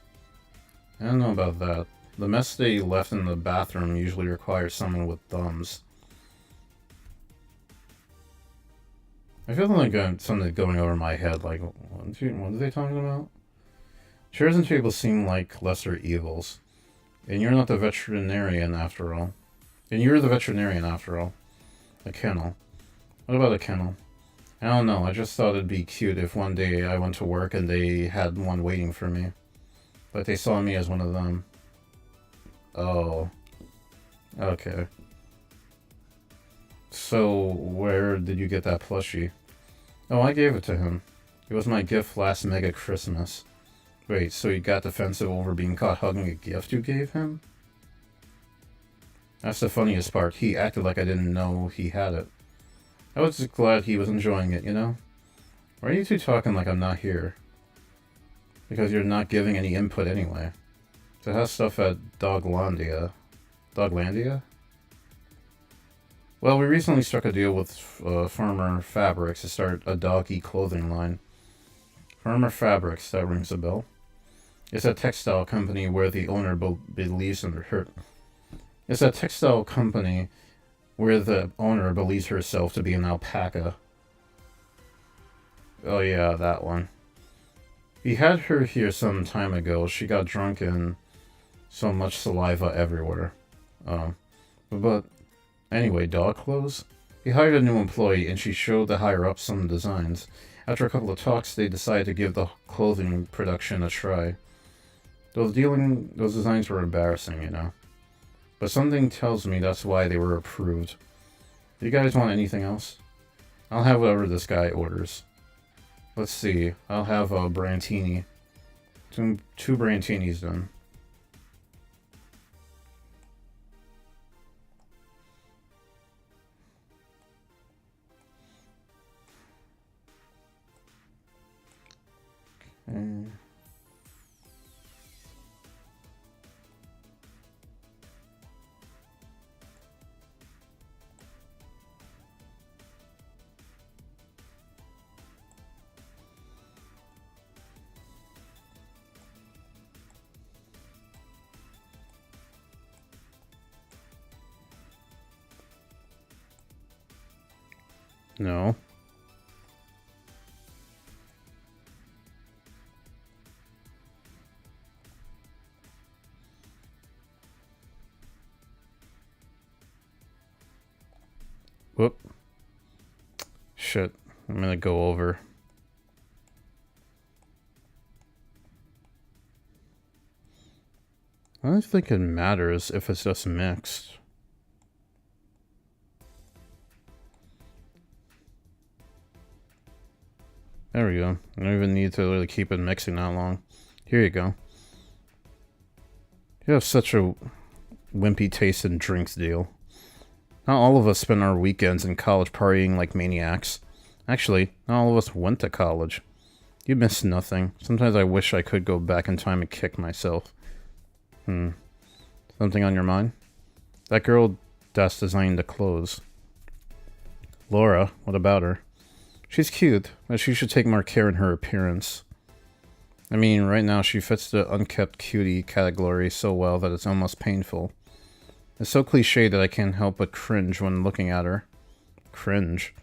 I don't know about that. The mess they left in the bathroom usually requires someone with thumbs. I feel like something going over my head, like, what are they talking about? Chairs and tables seem like lesser evils. And you're not the veterinarian after all. And you're the veterinarian after all. A kennel. What about a kennel? I don't know, I just thought it'd be cute if one day I went to work and they had one waiting for me. But they saw me as one of them. Oh. Okay. So, where did you get that plushie? Oh, I gave it to him. It was my gift last Mega Christmas. Wait, so you got defensive over being caught hugging a gift you gave him? That's the funniest part. He acted like I didn't know he had it. I was just glad he was enjoying it, you know? Why are you two talking like I'm not here? Because you're not giving any input anyway. So how's stuff at Doglandia? Doglandia? Well, we recently struck a deal with Farmer Fabrics to start a doggy clothing line. Farmer Fabrics, that rings a bell. It's a textile company where the owner believes in her. It's a textile company where the owner believes herself to be an alpaca. Oh yeah, that one. He had her here some time ago. She got drunk and so much saliva everywhere. But anyway, dog clothes? He hired a new employee and she showed the higher-ups some designs. After a couple of talks, they decided to give the clothing production a try. Those designs were embarrassing, you know. But something tells me that's why they were approved. Do you guys want anything else? I'll have whatever this guy orders. Let's see. I'll have a Brantini. Two Brantinis then. Okay. No. Whoop. Shit. I'm gonna go over. I don't think it matters if it's just mixed. There we go. I don't even need to really keep it mixing that long. Here you go. You have such a wimpy taste in drinks deal. Not all of us spend our weekends in college partying like maniacs. Actually, not all of us went to college. You miss nothing. Sometimes I wish I could go back in time and kick myself. Something on your mind? That girl that's designed the clothes. Laura, what about her? She's cute, but she should take more care in her appearance. I mean, right now she fits the unkept cutie category so well that it's almost painful. It's so cliche that I can't help but cringe when looking at her. Cringe.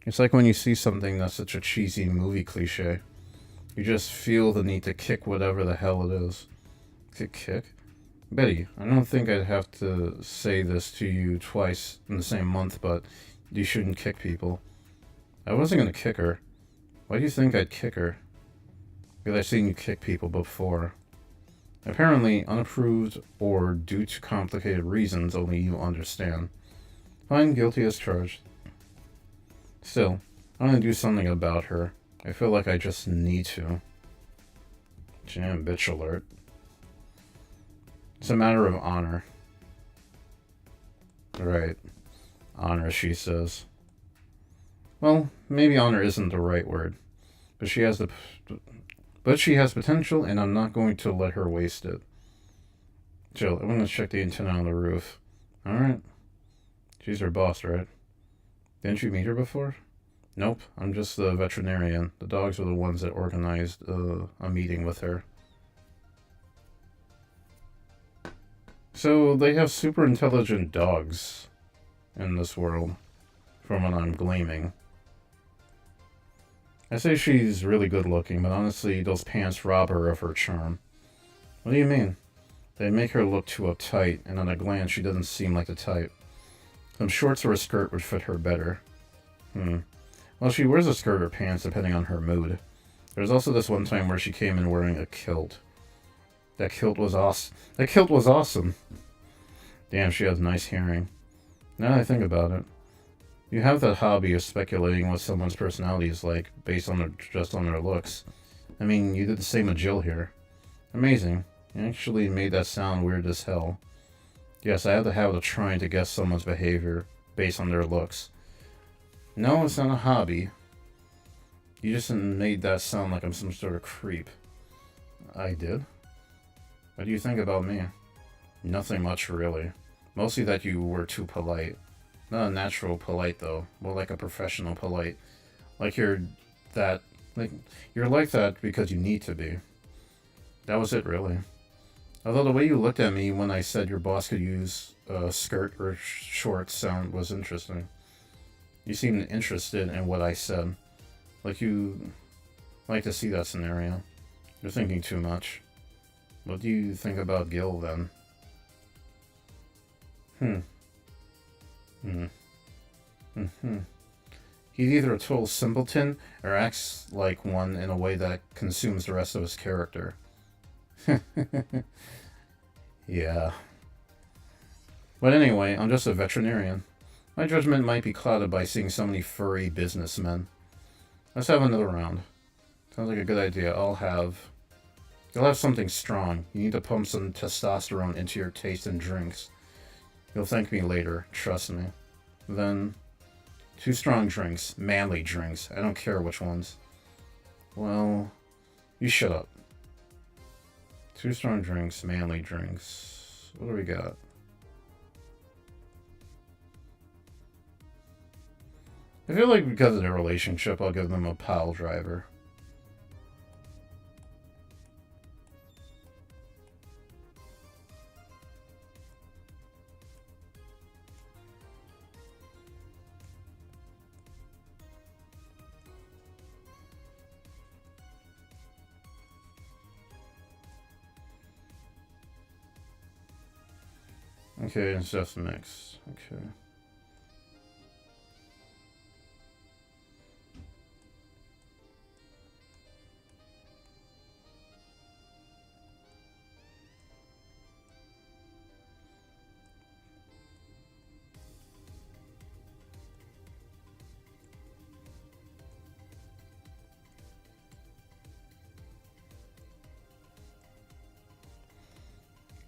It's like when you see something that's such a cheesy movie cliche. You just feel the need to kick whatever the hell it is. Kick? Betty, I don't think I'd have to say this to you twice in the same month, but you shouldn't kick people. I wasn't gonna kick her. Why do you think I'd kick her? Because I've seen you kick people before. Apparently, unapproved or due to complicated reasons only you understand. Fine, guilty as charged. Still, I'm gonna do something about her. I feel like I just need to. Jam bitch alert. It's a matter of honor. Right. Honor, she says. Well, maybe honor isn't the right word. But she has potential, and I'm not going to let her waste it. Jill, I'm gonna check the antenna on the roof. Alright. She's her boss, right? Didn't you meet her before? Nope, I'm just the veterinarian. The dogs were the ones that organized a meeting with her. So, they have super intelligent dogs in this world, from what I'm gleaming. I say she's really good looking, but honestly, those pants rob her of her charm. What do you mean? They make her look too uptight, and at a glance, she doesn't seem like the type. Some shorts or a skirt would fit her better. Well, Well, she wears a skirt or pants depending on her mood. There's also this one time where she came in wearing a kilt. That kilt was awesome. That kilt was awesome. Damn, she has nice hearing. Now that I think about it, you have that hobby of speculating what someone's personality is like based on just on their looks. I mean, you did the same with Jill here. Amazing. You actually made that sound weird as hell. Yes, I have the habit of trying to guess someone's behavior based on their looks. No, it's not a hobby. You just made that sound like I'm some sort of creep. I did? What do you think about me? Nothing much, really. Mostly that you were too polite. Not a natural polite, though. More like a professional polite. Like you're that... you're like that because you need to be. That was it, really. Although the way you looked at me when I said your boss could use a skirt or shorts was interesting. You seemed interested in what I said. Like you like to see that scenario. You're thinking too much. What do you think about Gil, then? He's either a total simpleton or acts like one in a way that consumes the rest of his character. Yeah. But anyway, I'm just a veterinarian. My judgment might be clouded by seeing so many furry businessmen. Let's have another round. Sounds like a good idea. You'll have something strong. You need to pump some testosterone into your taste in drinks. You'll thank me later, trust me. Then, 2 strong drinks, manly drinks. I don't care which ones. Well, you shut up. 2 strong drinks, manly drinks. What do we got? I feel like because of their relationship, I'll give them a pile driver. Okay, it's just mixed. Okay.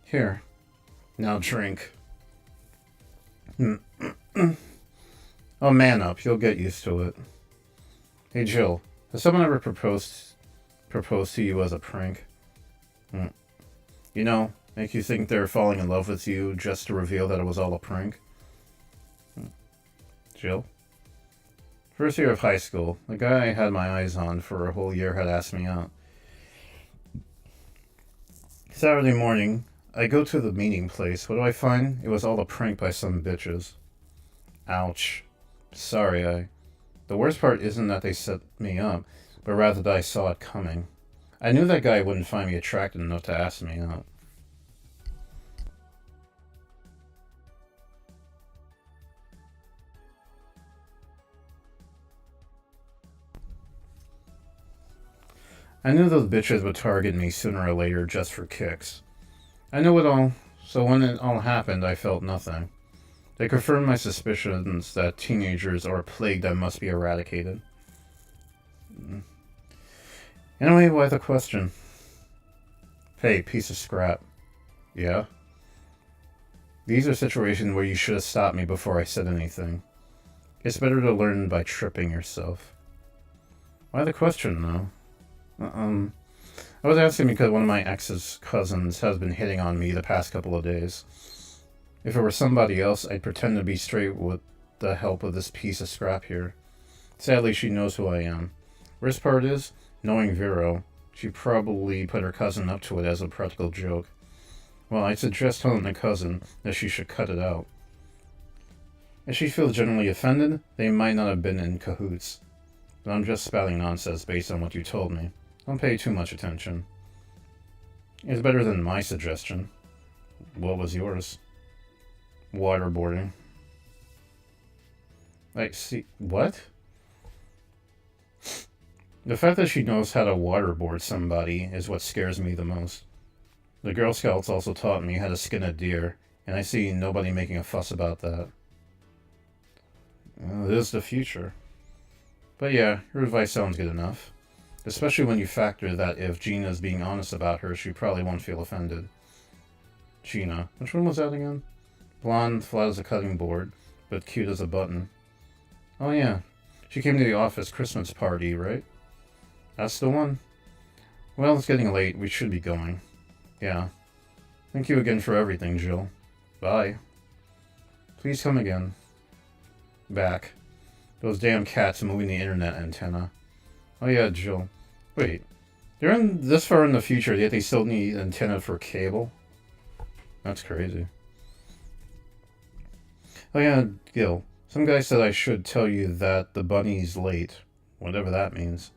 Here. Now drink. Oh, man up. You'll get used to it. Hey, Jill. Has someone ever proposed to you as a prank? You know, make you think they're falling in love with you just to reveal that it was all a prank? Jill? First year of high school, the guy I had my eyes on for a whole year had asked me out. Saturday morning, I go to the meeting place. What do I find? It was all a prank by some bitches. Ouch. Sorry, The worst part isn't that they set me up, but rather that I saw it coming. I knew that guy wouldn't find me attractive enough to ask me out. I knew those bitches would target me sooner or later just for kicks. I knew it all, so when it all happened, I felt nothing. They confirmed my suspicions that teenagers are a plague that must be eradicated. Anyway, why the question? Hey, piece of scrap. Yeah? These are situations where you should have stopped me before I said anything. It's better to learn by tripping yourself. Why the question, though? I was asking because one of my ex's cousins has been hitting on me the past couple of days. If it were somebody else, I'd pretend to be straight with the help of this piece of scrap here. Sadly, she knows who I am. Worst part is, knowing Vero, she probably put her cousin up to it as a practical joke. Well, I'd suggest telling the cousin that she should cut it out. If she feels generally offended, they might not have been in cahoots. But I'm just spouting nonsense based on what you told me. Don't pay too much attention. It's better than my suggestion. What was yours? Waterboarding. Like, see, what? The fact that she knows how to waterboard somebody is what scares me the most. The Girl Scouts also taught me how to skin a deer, and I see nobody making a fuss about that. Well, it is the future. But yeah, your advice sounds good enough. Especially when you factor that if Gina's being honest about her, she probably won't feel offended. Gina. Which one was that again? Blonde, flat as a cutting board, but cute as a button. Oh yeah, she came to the office Christmas party, right? That's the one? Well, it's getting late. We should be going. Yeah. Thank you again for everything, Jill. Bye. Please come again. Back. Those damn cats moving the internet antenna. Oh yeah, Jill. Wait. They're in this far in the future, yet they still need antenna for cable? That's crazy. Oh yeah, Gil. Some guy said I should tell you that the bunny's late. Whatever that means.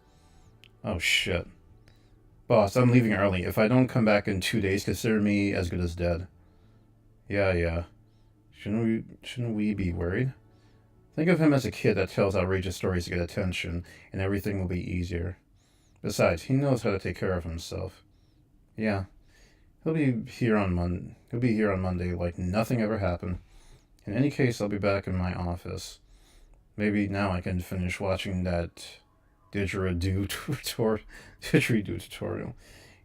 Oh shit. Boss, I'm leaving early. If I don't come back in 2 days, consider me as good as dead. Yeah. Shouldn't we be worried? Think of him as a kid that tells outrageous stories to get attention, and everything will be easier. Besides, he knows how to take care of himself. Yeah. He'll be here on Monday like nothing ever happened. In any case, I'll be back in my office. Maybe now I can finish watching that didgeridoo tutorial.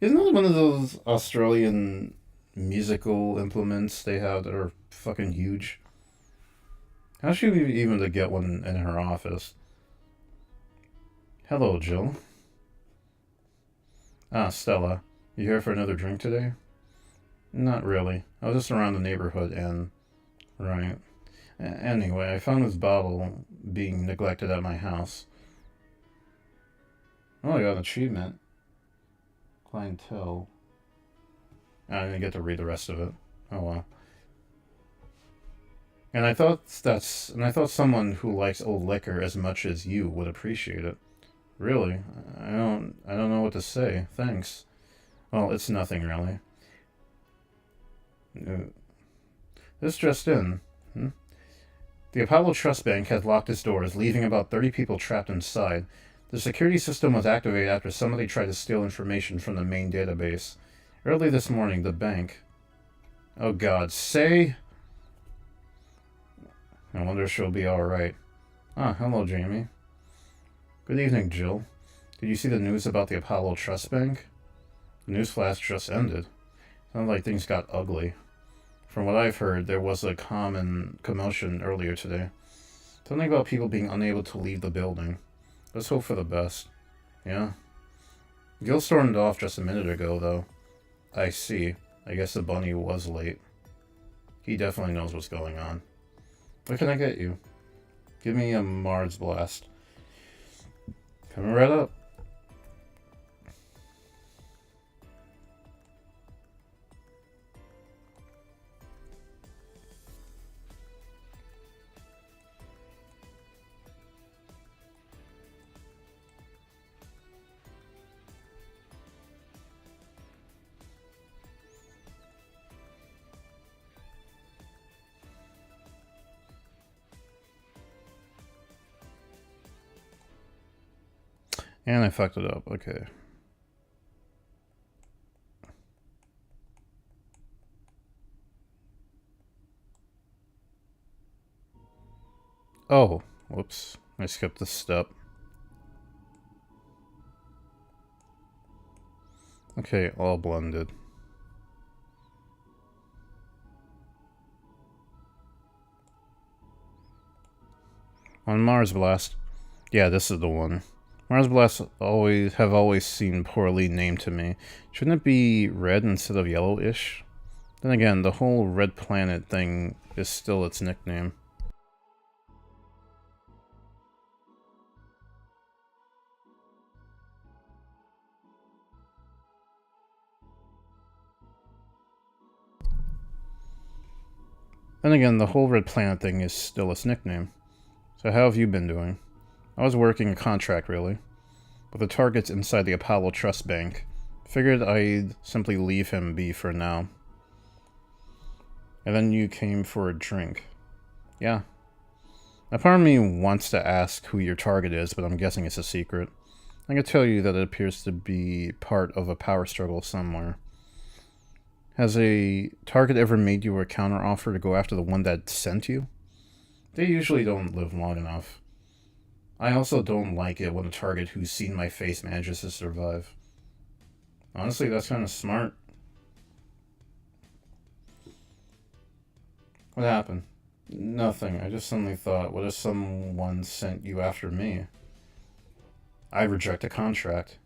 Isn't that one of those Australian musical implements they have that are fucking huge? How's she even to get one in her office? Hello, Jill. Ah, Stella. You here for another drink today? Not really. I was just around the neighborhood and... Right. Anyway, I found this bottle being neglected at my house. Oh, I got an achievement. Clientele. I didn't get to read the rest of it. Oh well. And I thought someone who likes old liquor as much as you would appreciate it. Really? I don't know what to say. Thanks. Well, it's nothing really. This just in. The Apollo Trust Bank had locked its doors, leaving about 30 people trapped inside. The security system was activated after somebody tried to steal information from the main database. Early this morning, the bank... Oh god, say... I wonder if she'll be alright. Ah, hello, Jamie. Good evening, Jill. Did you see the news about the Apollo Trust Bank? The newsflash just ended. Sounded like things got ugly. From what I've heard, there was a common commotion earlier today. Something about people being unable to leave the building. Let's hope for the best. Yeah? Gil stormed off just a minute ago, though. I see. I guess the bunny was late. He definitely knows what's going on. What can I get you? Give me a Mars Blast. Coming right up. And I fucked it up. Okay. Oh, whoops. I skipped this step. Okay, all blended. On Mars Blast. Yeah, this is the one. Mars Blasts have always seemed poorly named to me. Shouldn't it be red instead of yellowish? Then again, the whole red planet thing is still its nickname. Then again, the whole red planet thing is still its nickname. So how have you been doing? I was working a contract, really. But the target's inside the Apollo Trust Bank. Figured I'd simply leave him be for now. And then you came for a drink. Yeah. Now part of me wants to ask who your target is, but I'm guessing it's a secret. I can tell you that it appears to be part of a power struggle somewhere. Has a target ever made you a counteroffer to go after the one that sent you? They usually don't live long enough. I also don't like it when a target who's seen my face manages to survive. Honestly, that's kind of smart. What happened? Nothing. I just suddenly thought, what if someone sent you after me? I reject a contract.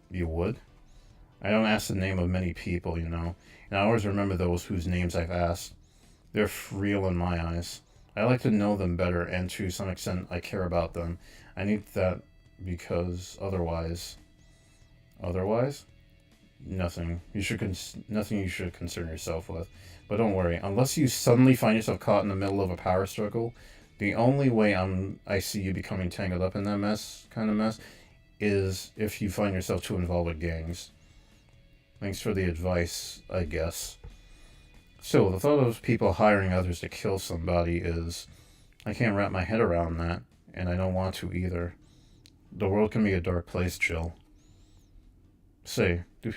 You would? I don't ask the name of many people, you know, and I always remember those whose names I've asked. They're real in my eyes. I like to know them better, and to some extent, I care about them. I need that because otherwise... Otherwise? Nothing. Nothing you should concern yourself with. But don't worry, unless you suddenly find yourself caught in the middle of a power struggle, the only way I see you becoming tangled up in that kind of mess, is if you find yourself too involved with gangs. Thanks for the advice, I guess. So, the thought of people hiring others to kill somebody is... I can't wrap my head around that, and I don't want to either. The world can be a dark place, Jill. Say, do you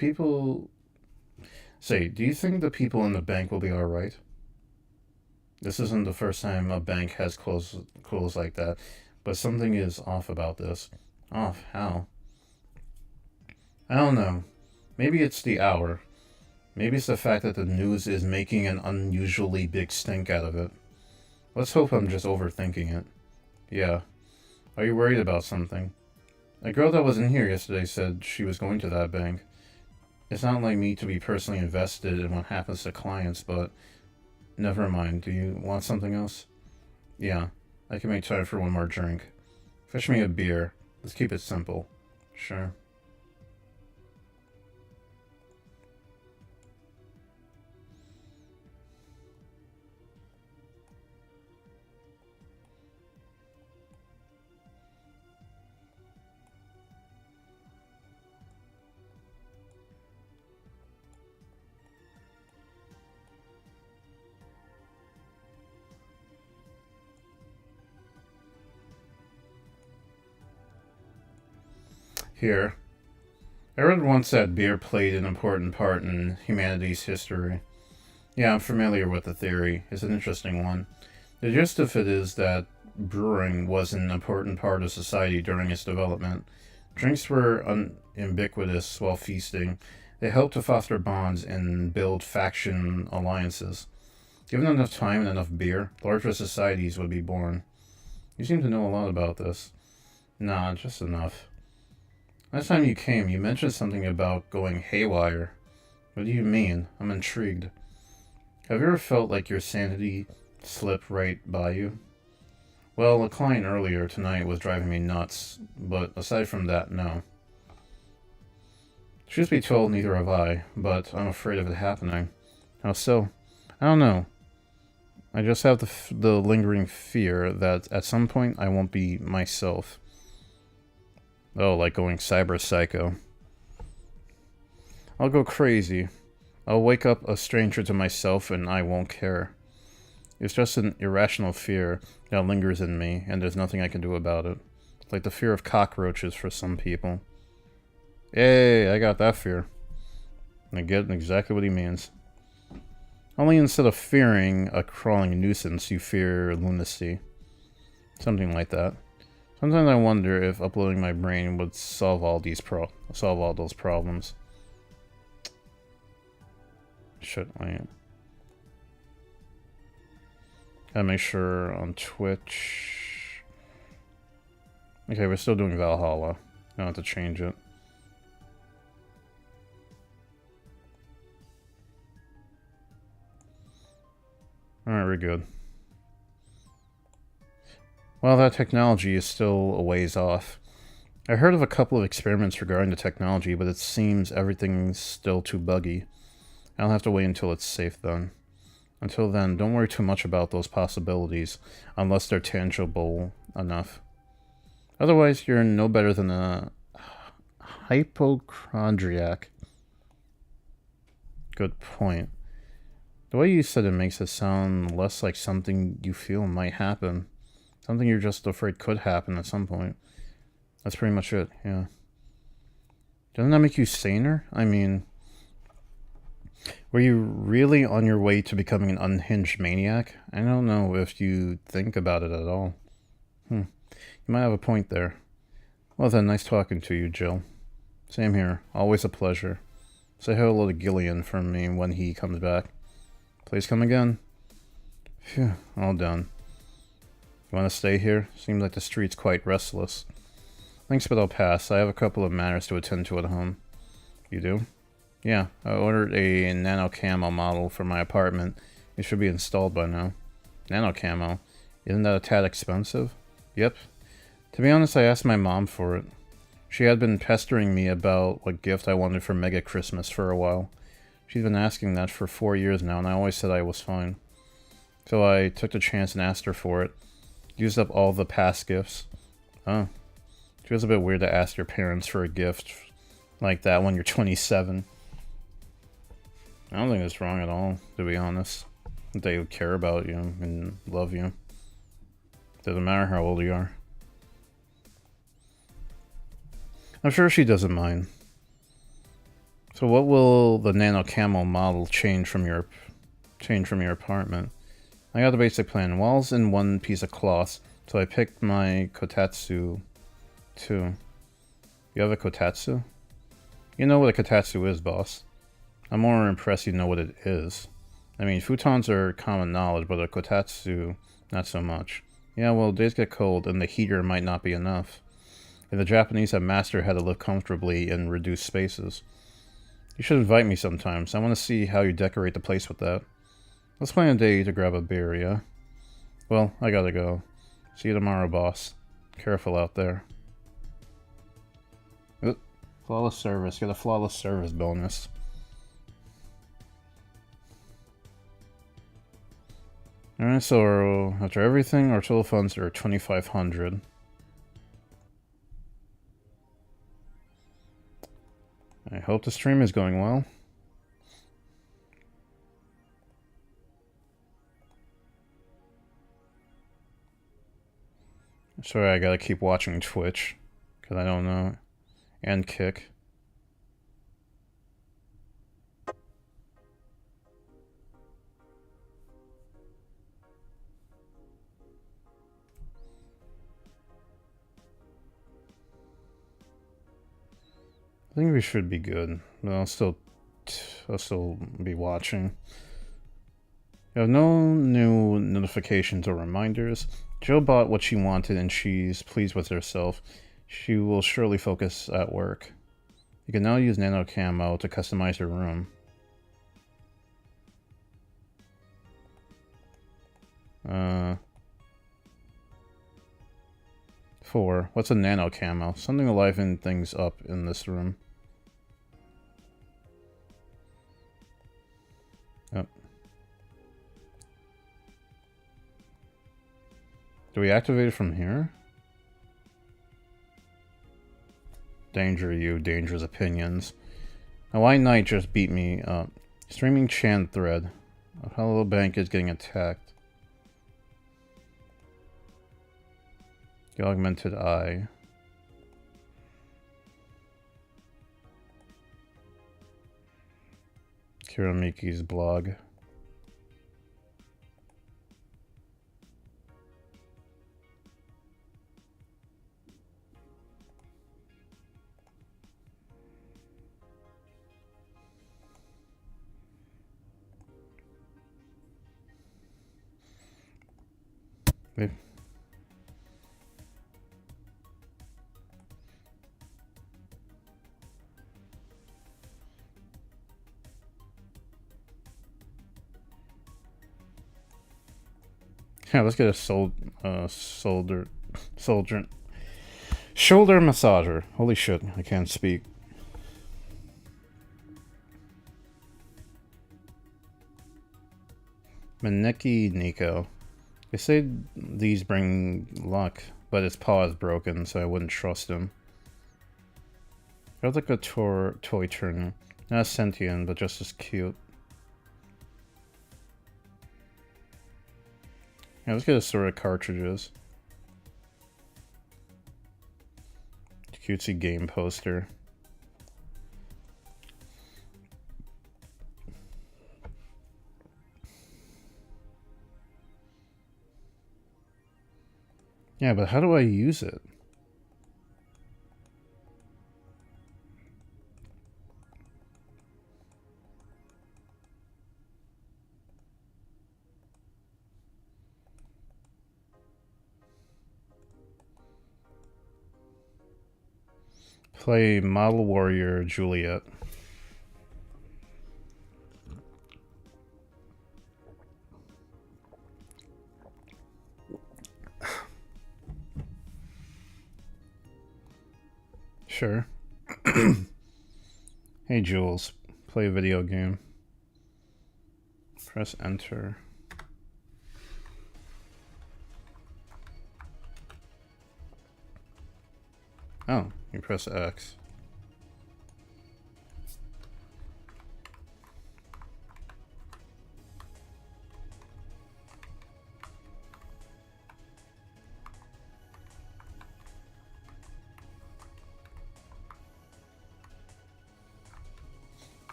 think the people in the bank will be alright? This isn't the first time a bank has closed like that, but something is off about this. Off? How? I don't know. Maybe it's the hour. Maybe it's the fact that the news is making an unusually big stink out of it. Let's hope I'm just overthinking it. Yeah. Are you worried about something? A girl that was in here yesterday said she was going to that bank. It's not like me to be personally invested in what happens to clients, but... Never mind. Do you want something else? Yeah. I can make time for one more drink. Fetch me a beer. Let's keep it simple. Sure. Here. I read once that beer played an important part in humanity's history. Yeah, I'm familiar with the theory. It's an interesting one. The gist of it is that brewing was an important part of society during its development. Drinks were ubiquitous while feasting. They helped to foster bonds and build faction alliances. Given enough time and enough beer, larger societies would be born. You seem to know a lot about this. Nah, just enough. Last time you came, you mentioned something about going haywire. What do you mean? I'm intrigued. Have you ever felt like your sanity slipped right by you? Well, a client earlier tonight was driving me nuts, but aside from that, no. Truth be told, neither have I, but I'm afraid of it happening. How so? I don't know. I just have the lingering fear that at some point I won't be myself. Oh, like going cyber psycho. I'll go crazy. I'll wake up a stranger to myself and I won't care. It's just an irrational fear that lingers in me, and there's nothing I can do about it. Like the fear of cockroaches for some people. Hey, I got that fear. I get exactly what he means. Only instead of fearing a crawling nuisance, you fear lunacy. Something like that. Sometimes I wonder if uploading my brain would solve all those problems. Shit, gotta make sure on Twitch. Okay, we're still doing Valhalla. I don't have to change it. Alright, we're good. Well, that technology is still a ways off. I heard of a couple of experiments regarding the technology, but it seems everything's still too buggy. I'll have to wait until it's safe then. Until then, don't worry too much about those possibilities, unless they're tangible enough. Otherwise, you're no better than a hypochondriac. Good point. The way you said it makes it sound less like something you feel might happen. Something you're just afraid could happen at some point. That's pretty much it, yeah. Doesn't that make you saner? I mean, were you really on your way to becoming an unhinged maniac? I don't know if you think about it at all. You might have a point there. Well then, nice talking to you, Jill. Same here. Always a pleasure. Say hello to Gillian for me when he comes back. Please come again. Phew, all done. You want to stay here? Seems like the street's quite restless. Thanks, but I'll pass. I have a couple of matters to attend to at home. You do? Yeah, I ordered a nano camo model for my apartment. It should be installed by now. Nano camo? Isn't that a tad expensive? Yep. To be honest, I asked my mom for it. She had been pestering me about what gift I wanted for Mega Christmas for a while. She's been asking that for 4 years now, and I always said I was fine. So I took the chance and asked her for it. Used up all the past gifts. Oh. Feels a bit weird to ask your parents for a gift like that when you're 27. I don't think it's wrong at all, to be honest. They would care about you and love you. Doesn't matter how old you are. I'm sure she doesn't mind. So what will the nano camo model change from your apartment? I got the basic plan. Walls in one piece of cloth, so I picked my kotatsu too. You have a kotatsu? You know what a kotatsu is, boss. I'm more impressed you know what it is. I mean, futons are common knowledge, but a kotatsu, not so much. Yeah, well, days get cold, and the heater might not be enough. And the Japanese have mastered how to live comfortably in reduced spaces. You should invite me sometimes. I want to see how you decorate the place with that. Let's plan a day to grab a beer, yeah? Well, I gotta go. See you tomorrow, boss. Careful out there. Oop. Flawless service. Get a flawless service bonus. Alright, so after everything, our total funds are 2,500. I hope the stream is going well. Sorry, I gotta keep watching Twitch, because I don't know. And Kick. I think we should be good, but I'll still be watching. You have no new notifications or reminders. Jill bought what she wanted and she's pleased with herself. She will surely focus at work. You can now use nano camo to customize your room. Four. What's a nano camo? Something to liven things up in this room. Yep. Do we activate it from here? Danger you, dangerous opinions. A white knight just beat me up. Streaming chant thread. A Hello Bank is getting attacked. The augmented eye. Kiramiki's blog. Maybe. Yeah, let's get a shoulder massager. Holy shit, I can't speak. Maneki Nico. They say these bring luck, but his paw is broken, so I wouldn't trust him. Feels like a toy turner. Not sentient, but just as cute. Yeah, let's get a sort of cartridges. Cutesy game poster. Yeah, but how do I use it? Play Model Warrior Juliet. Sure. Hey Jules, play a video game. Press enter. Oh, you press X.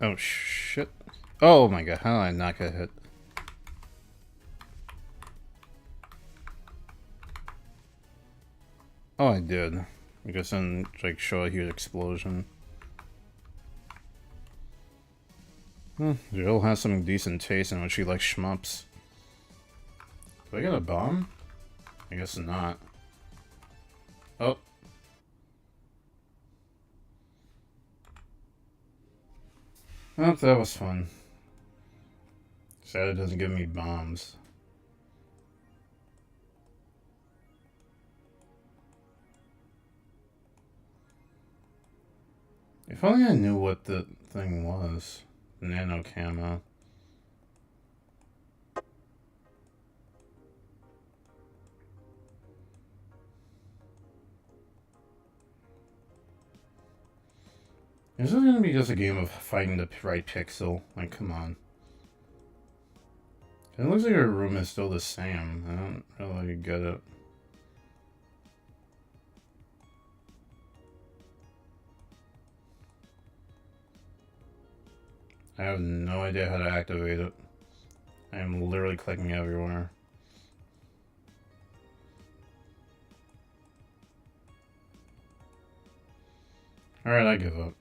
Oh shit. Oh my god, how did I not get hit? Oh, I did. I guess then, like, show a huge explosion. Jill has some decent taste in when she likes shmups. Do I get a bomb? I guess not. Oh. Oh, that was fun. Sad it doesn't give me bombs. If only I knew what the thing was. Nano camo. This is gonna be just a game of finding the right pixel. Like, come on. It looks like our room is still the same. I don't really get it. I have no idea how to activate it. I am literally clicking everywhere. Alright, I give up.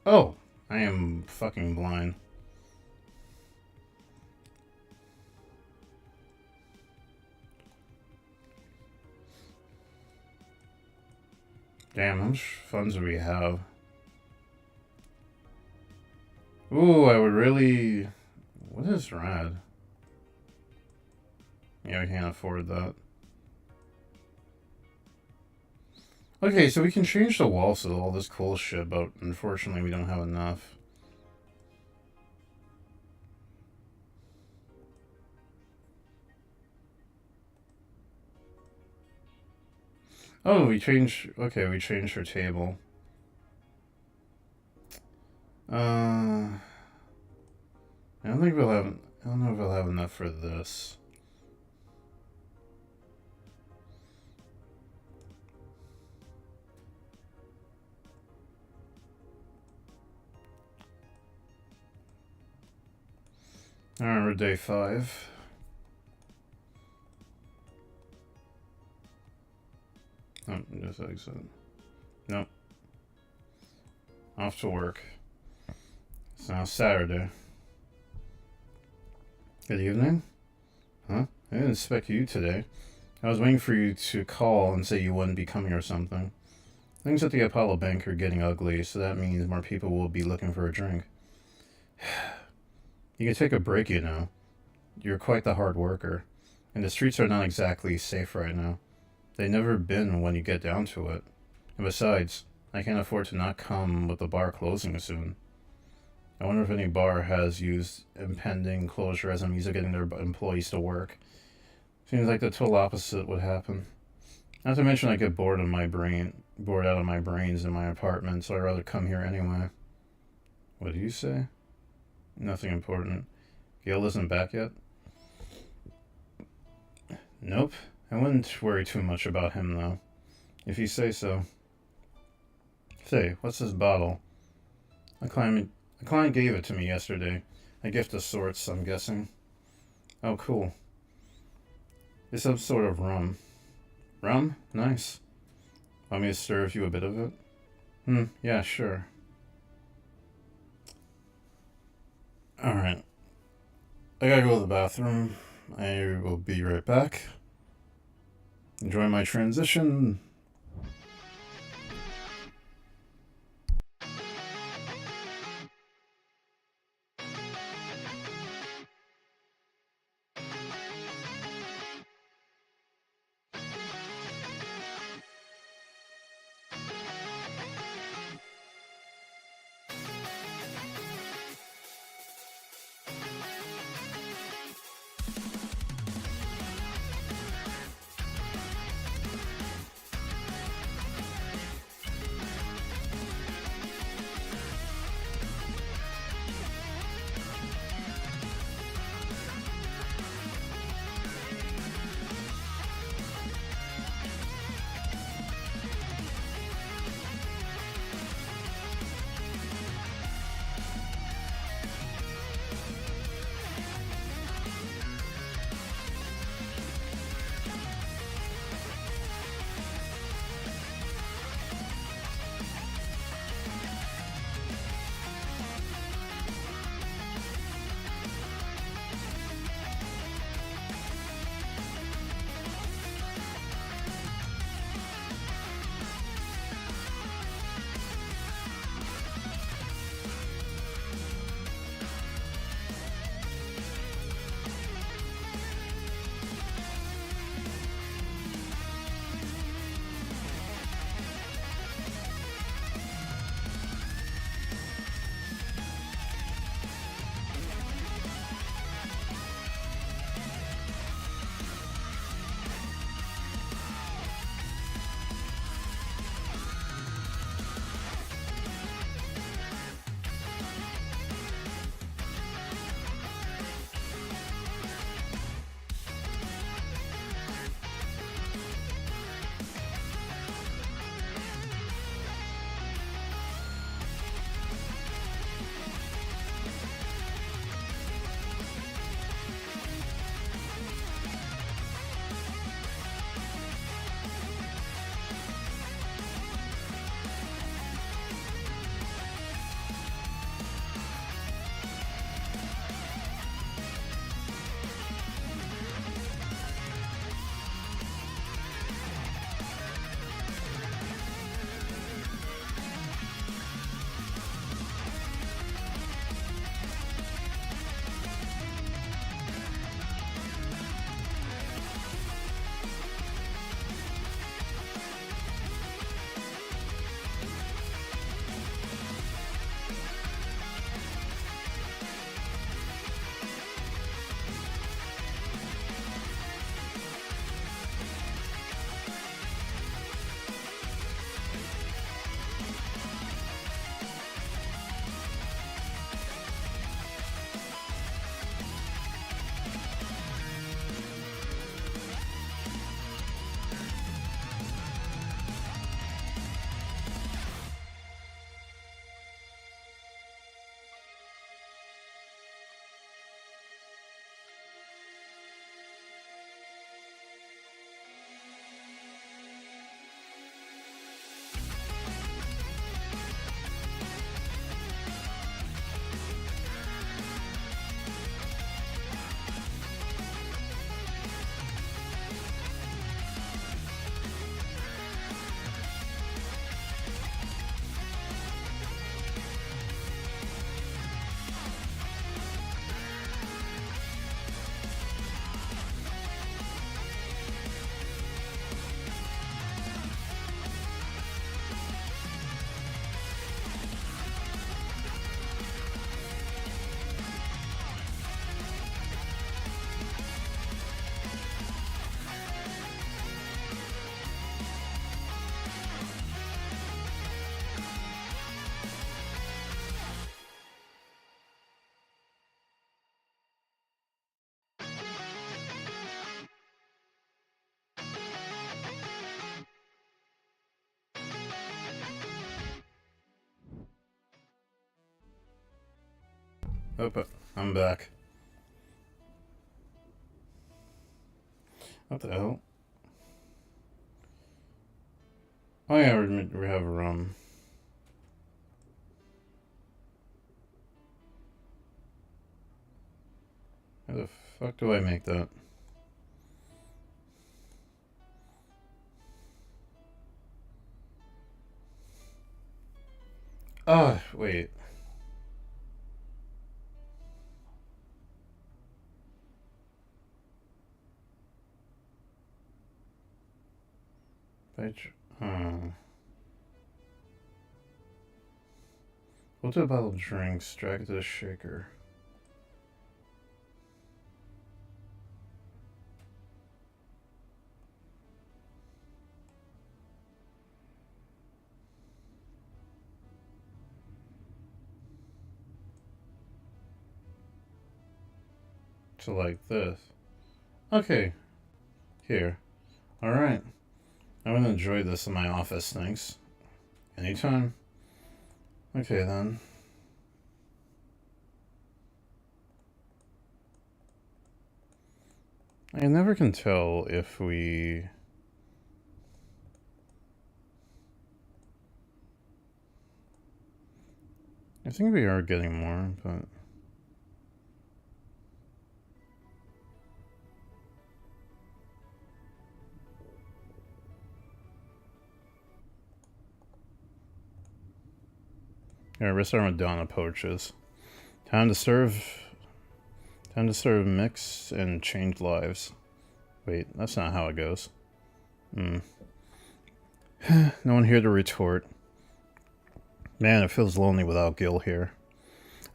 Oh, I am fucking blind. Damn, how much funds do we have? Ooh, I would really... What is rad? Yeah, we can't afford that. Okay, so we can change the walls with all this cool shit, but unfortunately we don't have enough. Oh, we changed... Okay, we changed her table. I don't think we'll have... I don't know if we'll have enough for this. Alright, we're day 5. Oh, just exit. Nope. Off to work. It's now Saturday. Good evening? Huh? I didn't expect you today. I was waiting for you to call and say you wouldn't be coming or something. Things at the Apollo Bank are getting ugly, so that means more people will be looking for a drink. You can take a break, you know. You're quite the hard worker. And the streets are not exactly safe right now. They've never been when you get down to it. And besides, I can't afford to not come with the bar closing soon. I wonder if any bar has used impending closure as a means of getting their employees to work. Seems like the total opposite would happen. Not to mention I get bored out of my brains in my apartment, so I'd rather come here anyway. What do you say? Nothing important. Gale isn't back yet? Nope. I wouldn't worry too much about him, though. If you say so. Say, what's this bottle? A client gave it to me yesterday. A gift of sorts, I'm guessing. Oh, cool. It's some sort of rum. Rum? Nice. Want me to serve you a bit of it? Yeah, sure. Alright. I gotta go to the bathroom. I will be right back. Enjoy my transition. Oh, I'm back. What the hell? Oh yeah, we have How the fuck do I make that? Oh, wait. We'll do a bottle of drinks, drag it to the shaker. So like this. Okay. Here. Alright. I'm gonna enjoy this in my office, thanks. Anytime. Okay then. I never can tell if we... I think we are getting more, but... Alright, we're starting with Dawn Approaches. Time to serve, mix, and change lives. Wait, that's not how it goes. No one here to retort. Man, it feels lonely without Gil here.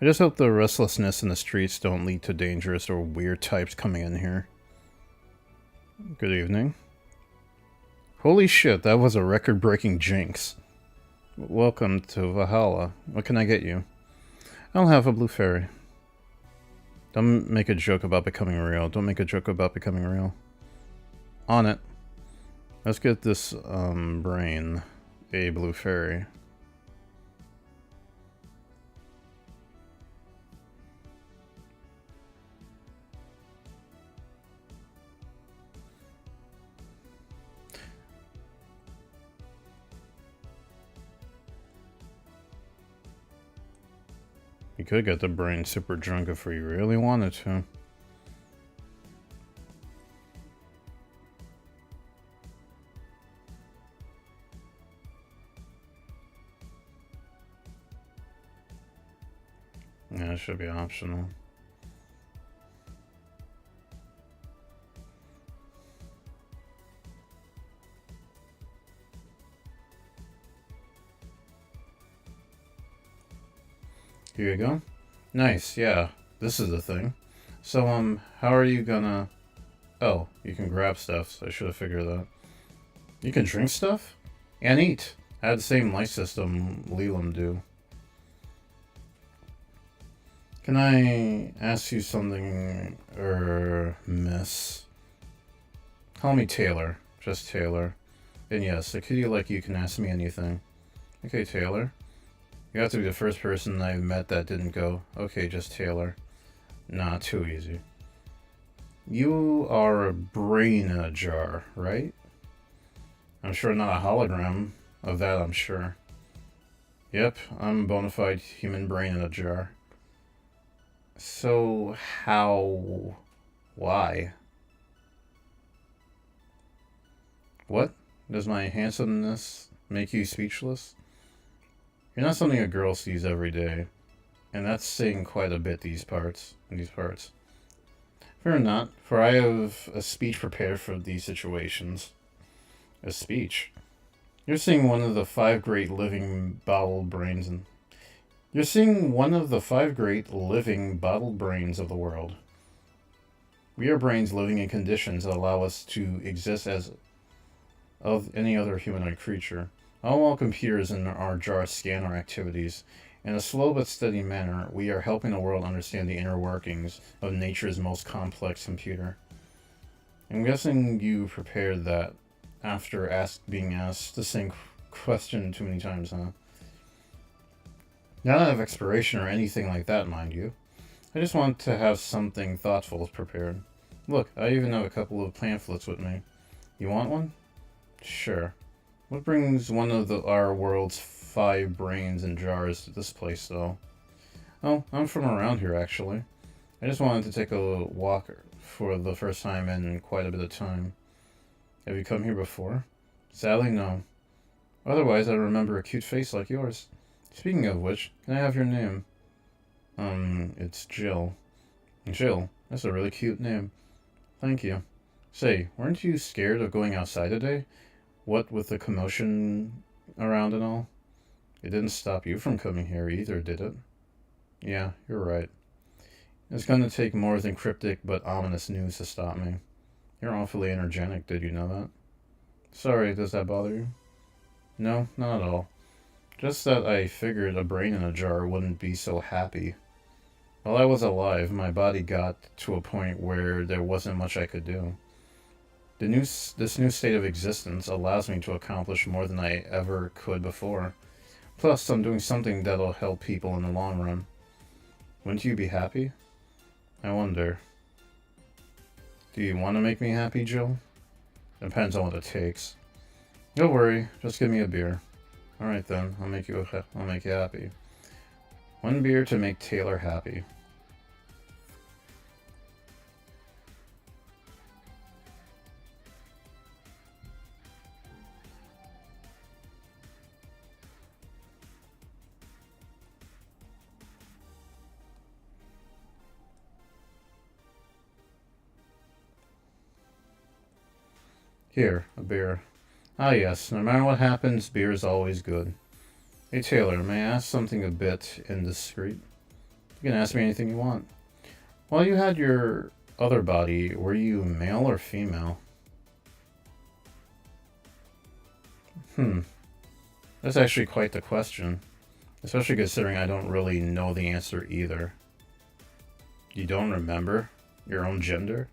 I just hope the restlessness in the streets don't lead to dangerous or weird types coming in here. Good evening. Holy shit, that was a record-breaking jinx. Welcome to Valhalla. What can I get you? I'll have a blue fairy. Don't make a joke about becoming real. Don't make a joke about becoming real. On it. Let's get this, brain. A blue fairy. You could get the brain super drunk if we really wanted to. Yeah, it should be optional. Here you go. Nice, yeah. This is the thing. So, how are you gonna... Oh, you can grab stuff, so I should have figured that. You can drink stuff? And eat. I had the same life system Leland do. Can I ask you something, miss? Call me Taylor. Just Taylor. And yes, a kitty like you can ask me anything. Okay, Taylor. You have to be the first person I've met that didn't go, okay, just Taylor. Nah, too easy. You are a brain in a jar, right? I'm sure not a hologram of that, I'm sure. Yep, I'm a bona fide human brain in a jar. So, how... why? What? Does my handsomeness make you speechless? You're not something a girl sees every day, and that's saying quite a bit in these parts. Fear not, for I have a speech prepared for these situations. A speech? You're seeing one of the five great living bottled brains of the world. We are brains living in conditions that allow us to exist as of any other humanoid creature. All while computers in our jar scan our activities. In a slow but steady manner, we are helping the world understand the inner workings of nature's most complex computer. I'm guessing you prepared that after being asked the same question too many times, huh? Not out of expiration or anything like that, mind you. I just want to have something thoughtful prepared. Look, I even have a couple of pamphlets with me. You want one? Sure. What brings one of our world's 5 brains in jars to this place, though? Oh, I'm from around here, actually. I just wanted to take a walk for the first time in quite a bit of time. Have you come here before? Sadly, no. Otherwise, I remember a cute face like yours. Speaking of which, can I have your name? It's Jill. Jill, that's a really cute name. Thank you. Say, weren't you scared of going outside today? What with the commotion around and all? It didn't stop you from coming here either, did it? Yeah, you're right. It's gonna take more than cryptic but ominous news to stop me. You're awfully energetic, did you know that? Sorry, does that bother you? No, not at all. Just that I figured a brain in a jar wouldn't be so happy. While I was alive, my body got to a point where there wasn't much I could do. This new state of existence allows me to accomplish more than I ever could before. Plus, I'm doing something that'll help people in the long run. Wouldn't you be happy? I wonder. Do you want to make me happy, Jill? Depends on what it takes. Don't worry, just give me a beer. Alright then, I'll make you happy. 1 beer to make Taylor happy. Here, a beer. Ah yes, no matter what happens, beer is always good. Hey Taylor, may I ask something a bit indiscreet? You can ask me anything you want. While you had your other body, were you male or female? That's actually quite the question. Especially considering I don't really know the answer either. You don't remember your own gender?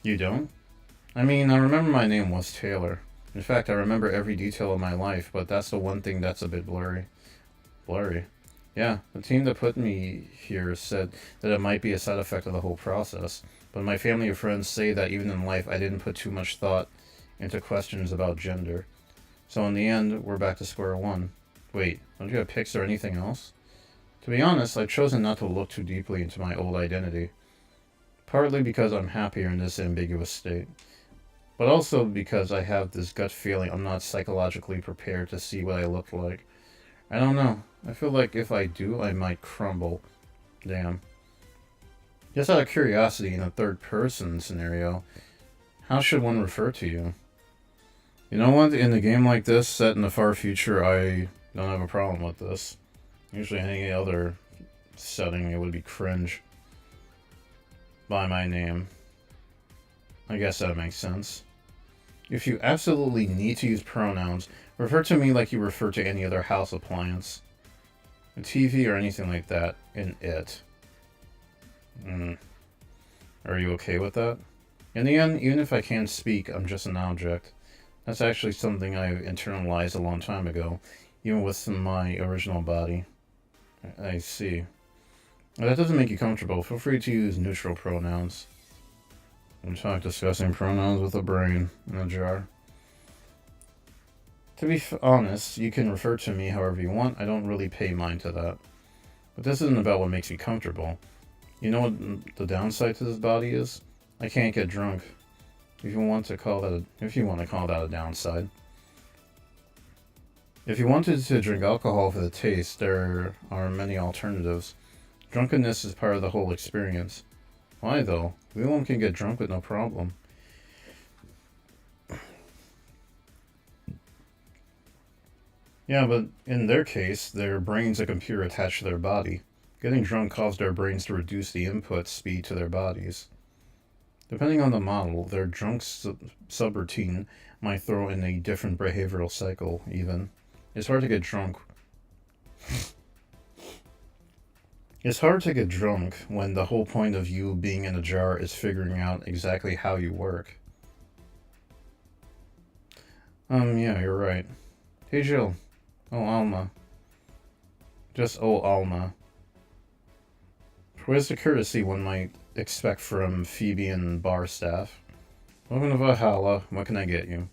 You don't? I mean, I remember my name was Taylor. In fact, I remember every detail of my life, but that's the one thing that's a bit blurry. Blurry? Yeah, the team that put me here said that it might be a side effect of the whole process, but my family and friends say that even in life I didn't put too much thought into questions about gender. So in the end, we're back to square one. Wait, don't you have pics or anything else? To be honest, I've chosen not to look too deeply into my old identity. Partly because I'm happier in this ambiguous state, but also because I have this gut feeling I'm not psychologically prepared to see what I look like. I don't know. I feel like if I do, I might crumble. Damn. Just out of curiosity, in a third-person scenario, how should one refer to you? You know what? In a game like this, set in the far future, I don't have a problem with this. Usually in any other setting, it would be cringe. By my name. I guess that makes sense. If you absolutely need to use pronouns, refer to me like you refer to any other house appliance. A TV or anything like that, in it. Are you okay with that? In the end, even if I can't speak, I'm just an object. That's actually something I internalized a long time ago, even with my original body. I see. If that doesn't make you comfortable, feel free to use neutral pronouns. I'm discussing pronouns with a brain in a jar. To be honest, you can refer to me however you want. I don't really pay mind to that. But this isn't about what makes me comfortable. You know what the downside to this body is? I can't get drunk. If you want to call that a downside. If you wanted to drink alcohol for the taste, there are many alternatives. Drunkenness is part of the whole experience. Why though? Anyone can get drunk with no problem. Yeah, but in their case, their brain's a computer attached to their body. Getting drunk caused their brains to reduce the input speed to their bodies. Depending on the model, their drunk subroutine might throw in a different behavioral cycle, even. It's hard to get drunk. It's hard to get drunk when the whole point of you being in a jar is figuring out exactly how you work. Yeah, you're right. Hey, Jill. Oh, Alma. Just Alma. Where's the courtesy one might expect from Phoebe and bar staff? Welcome to Valhalla. What can I get you?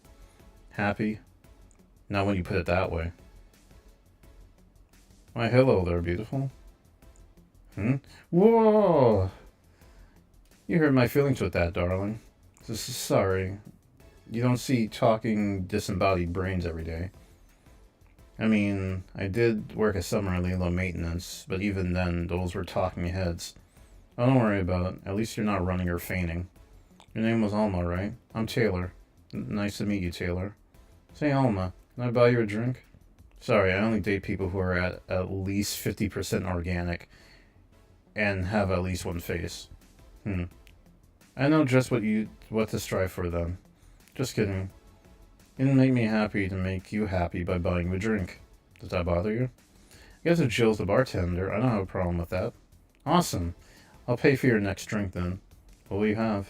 Happy? Not when you put it that way. Why, hello there, beautiful. Whoa! You hurt my feelings with that, darling. Sorry. You don't see talking disembodied brains every day. I mean, I did work a summer at low maintenance, but even then, those were talking heads. Oh, don't worry about it. At least you're not running or fainting. Your name was Alma, right? I'm Taylor. Nice to meet you, Taylor. Say, Alma, can I buy you a drink? Sorry, I only date people who are at least 50% organic and have at least one face. I know just what to strive for then. Just kidding. It didn't make me happy to make you happy by buying you a drink. Does that bother you? I guess if Jill's the bartender, I don't have a problem with that. Awesome. I'll pay for your next drink then. What will you have?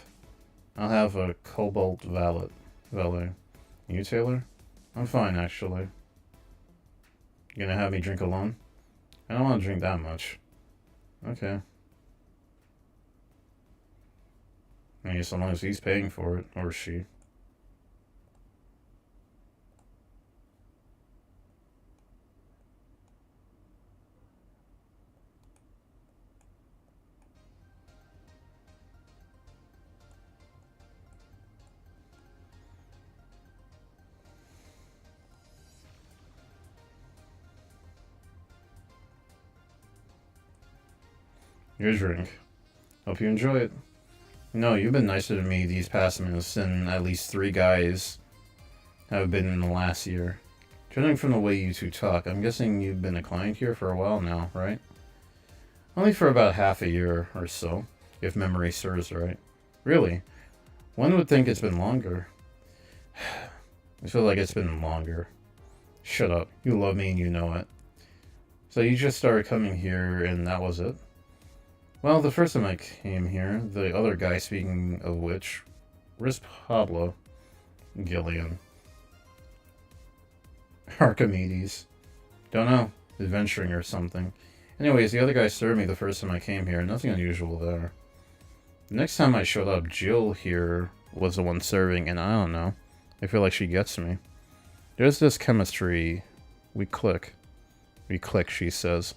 I'll have a Cobalt Valet. You, Taylor? I'm fine, actually. You gonna have me drink alone? I don't want to drink that much. Okay. I guess as long as he's paying for it, or she. Your drink. Hope you enjoy it. No, you've been nicer to me these past minutes than at least 3 guys have been in the last year. Judging from the way you two talk, I'm guessing you've been a client here for a while now, right? Only for about half a year or so, if memory serves right. Really? One would think it's been longer. I feel like it's been longer. Shut up. You love me and you know it. So you just started coming here and that was it? Well, the first time I came here, the other guy, speaking of which, where's Pablo? Gillian. Archimedes. Don't know. Adventuring or something. Anyways, the other guy served me the first time I came here. Nothing unusual there. The next time I showed up, Jill here was the one serving, and I don't know. I feel like she gets me. There's this chemistry. We click. We click, she says.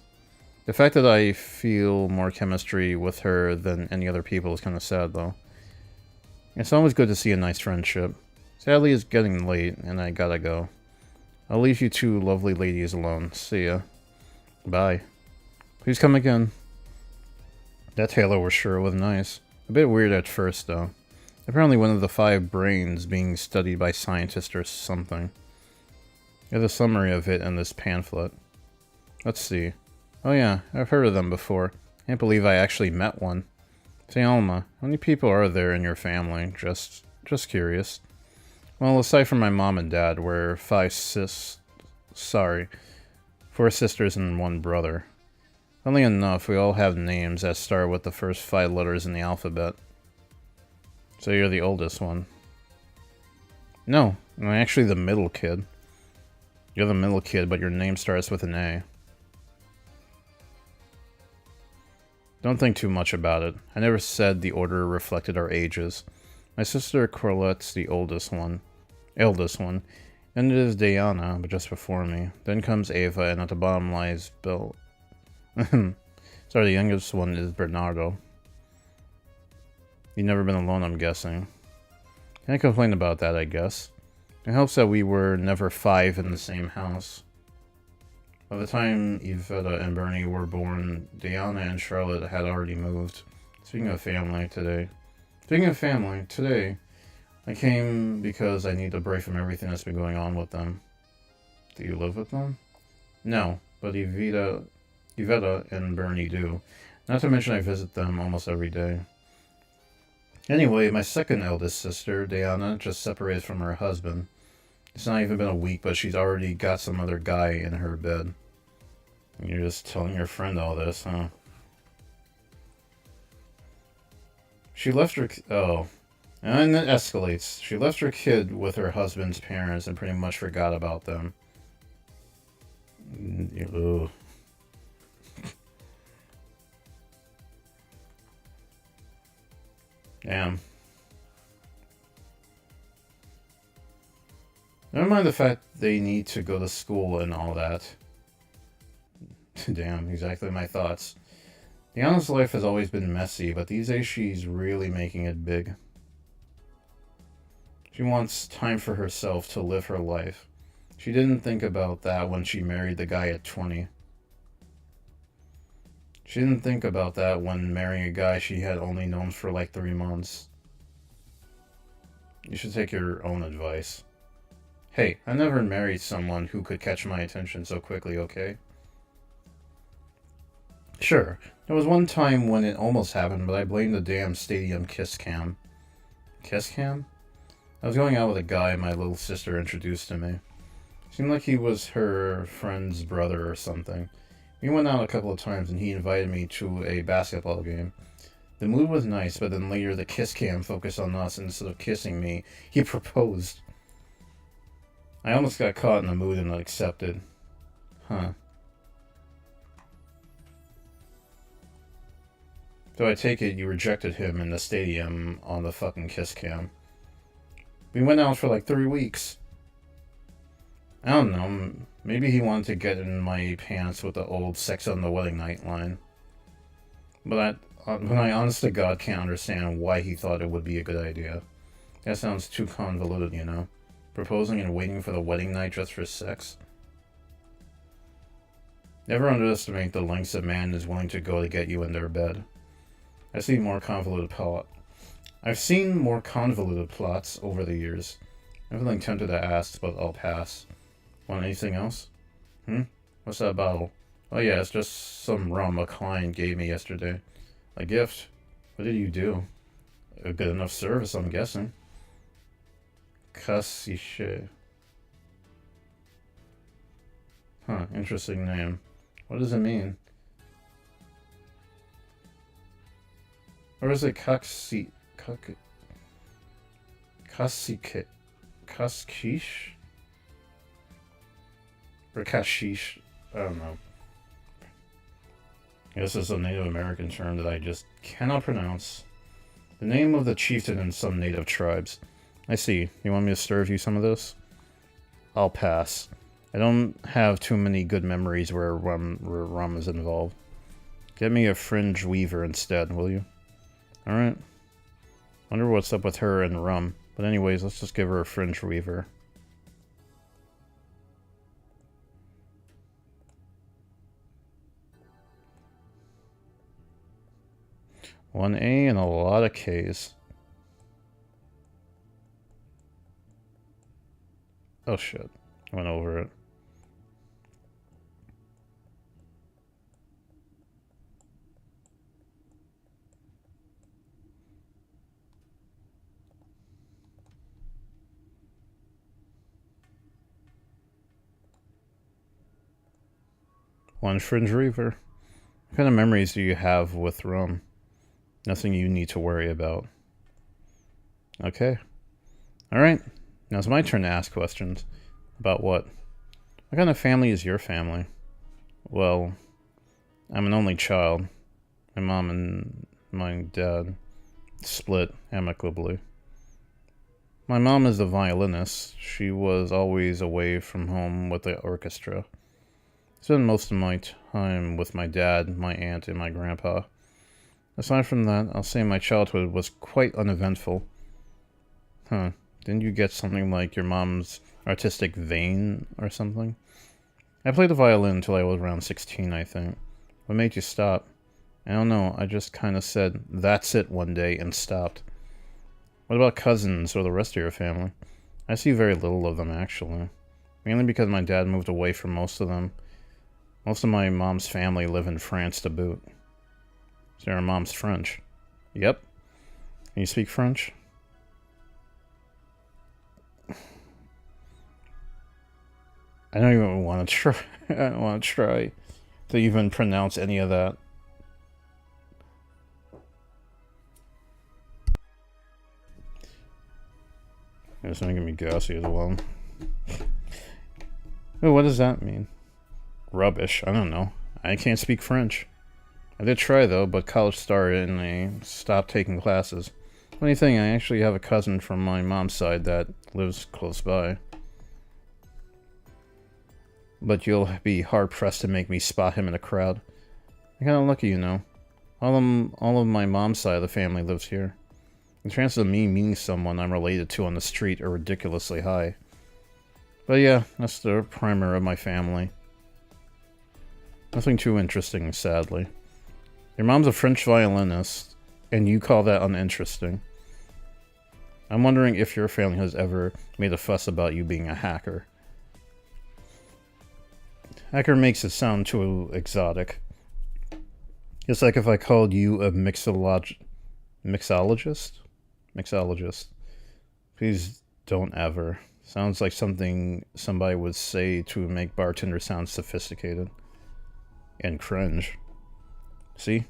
The fact that I feel more chemistry with her than any other people is kind of sad, though. It's always good to see a nice friendship. Sadly, it's getting late, and I gotta go. I'll leave you 2 lovely ladies alone. See ya. Bye. Please come again. That Taylor was sure was nice. A bit weird at first, though. Apparently one of the 5 brains being studied by scientists or something. There's a summary of it in this pamphlet. Let's see. Oh yeah, I've heard of them before. Can't believe I actually met one. Say, Alma, how many people are there in your family? Just curious. Well, aside from my mom and dad, we're 4 sisters and 1 brother. Funnily enough, we all have names that start with the first 5 letters in the alphabet. So you're the oldest one. No, I'm actually the middle kid. You're the middle kid, but your name starts with an A. Don't think too much about it. I never said the order reflected our ages. My sister Corlette's the eldest one. And it is Diana, but just before me. Then comes Ava, and at the bottom lies Bill. Sorry, the youngest one is Bernardo. You've never been alone, I'm guessing. Can't complain about that, I guess. It helps that we were never 5 in the same house. By the time Yvetta and Bernie were born, Diana and Charlotte had already moved. Speaking of family, today, I came because I need a break from everything that's been going on with them. Do you live with them? No, but Yvetta and Bernie do. Not to mention I visit them almost every day. Anyway, my second eldest sister, Diana, just separated from her husband. It's not even been a week, but she's already got some other guy in her bed. And you're just telling your friend all this, huh? She left her... Oh. And it escalates. She left her kid with her husband's parents and pretty much forgot about them. Ugh. Damn. Never mind the fact they need to go to school and all that. Damn, exactly my thoughts. Diana's life has always been messy, but these days she's really making it big. She wants time for herself to live her life. She didn't think about that when she married the guy at 20. She didn't think about that when marrying a guy she had only known for like 3 months. You should take your own advice. Hey, I never married someone who could catch my attention so quickly, okay? Sure, there was one time when it almost happened, but I blamed the damn stadium kiss cam. Kiss cam? I was going out with a guy my little sister introduced to me. Seemed like he was her friend's brother or something. We went out a couple of times and he invited me to a basketball game. The mood was nice, but then later the kiss cam focused on us and instead of kissing me, he proposed. I almost got caught in the mood and accepted. Huh. So I take it you rejected him in the stadium on the fucking kiss cam. We went out for like 3 weeks. I don't know, maybe he wanted to get in my pants with the old sex on the wedding night line. But I honest to God can't understand why he thought it would be a good idea. That sounds too convoluted, you know? Proposing and waiting for the wedding night just for sex? Never underestimate the lengths a man is willing to go to get you in their bed. I've seen more convoluted plots over the years. I'm feeling tempted to ask, but I'll pass. Want anything else? What's that bottle? Oh yeah, it's just some rum a client gave me yesterday. A gift? What did you do? A good enough service, I'm guessing. Kasiche. Huh, interesting name. What does it mean? Or is it Kaskish? Or Kashish? I don't know. I guess it's a Native American term that I just cannot pronounce. The name of the chieftain in some native tribes. I see. You want me to serve you some of this? I'll pass. I don't have too many good memories where rum is involved. Get me a fringe weaver instead, will you? Alright. Wonder what's up with her and rum. But anyways, let's just give her a fringe weaver. One A and a lot of K's. Oh shit. Went over it. One fringe reaver. What kind of memories do you have with rum? Nothing you need to worry about. Okay. Alright. Now it's my turn to ask questions. About what? What kind of family is your family? Well, I'm an only child. My mom and my dad split amicably. My mom is a violinist. She was always away from home with the orchestra. I spent most of my time with my dad, my aunt, and my grandpa. Aside from that, I'll say my childhood was quite uneventful. Huh. Didn't you get something like your mom's artistic vein or something? I played the violin until I was around 16, I think. What made you stop? I don't know, I just kind of said, that's it one day and stopped. What about cousins or the rest of your family? I see very little of them, actually. Mainly because my dad moved away from most of them. Most of my mom's family live in France to boot. So your mom's French? Yep. Can you speak French? I don't even want to try. I don't want to try to even pronounce any of that. It's making me gassy as well. Oh, what does that mean? Rubbish. I don't know. I can't speak French. I did try though, but college started and I stopped taking classes. Funny thing, I actually have a cousin from my mom's side that lives close by. But you'll be hard-pressed to make me spot him in a crowd. I'm kinda lucky, you know. All of my mom's side of the family lives here. The chances of me meeting someone I'm related to on the street are ridiculously high. But yeah, that's the primer of my family. Nothing too interesting, sadly. Your mom's a French violinist, and you call that uninteresting. I'm wondering if your family has ever made a fuss about you being a hacker. Hacker makes it sound too exotic. It's like if I called you a mixologist? Mixologist. Please don't ever. Sounds like something somebody would say to make bartender sound sophisticated. And cringe. See?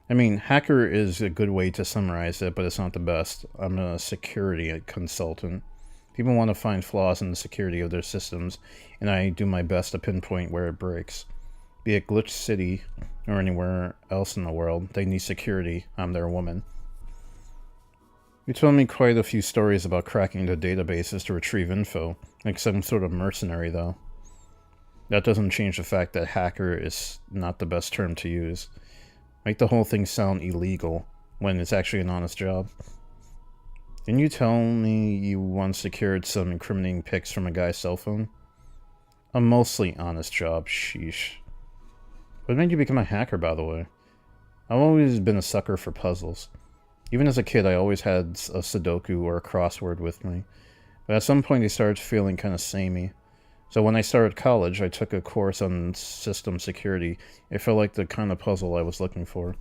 I mean, hacker is a good way to summarize it, but it's not the best. I'm a security consultant. People want to find flaws in the security of their systems, and I do my best to pinpoint where it breaks. Be it Glitch City or anywhere else in the world, they need security. I'm their woman. You told me quite a few stories about cracking the databases to retrieve info, like some sort of mercenary, though. That doesn't change the fact that hacker is not the best term to use. Make the whole thing sound illegal, when it's actually an honest job. Didn't you tell me you once secured some incriminating pics from a guy's cell phone? A mostly honest job, sheesh. What made you become a hacker, by the way? I've always been a sucker for puzzles. Even as a kid, I always had a Sudoku or a crossword with me. But at some point, they started feeling kind of samey. So when I started college, I took a course on system security. It felt like the kind of puzzle I was looking for.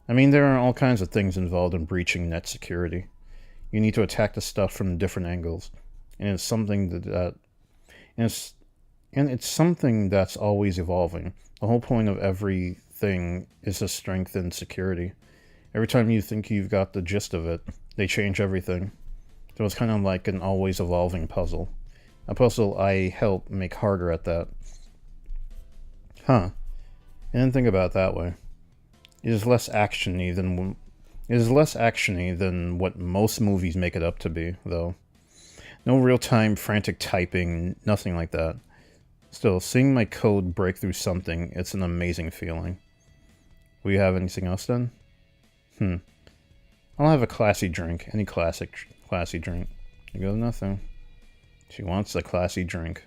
I mean, there are all kinds of things involved in breaching net security. You need to attack the stuff from different angles, and it's something it's something that's always evolving. The whole point of everything is to strengthen security. Every time you think you've got the gist of it, they change everything. So it's kind of like an always evolving puzzle. A puzzle I help make harder at that. Huh. I didn't think about it that way. It is less actiony than what most movies make it up to be, though. No real-time frantic typing, nothing like that. Still, seeing my code break through something, it's an amazing feeling. Will you have anything else then? I'll have a classy drink. Any classy drink. You go nothing. She wants a classy drink.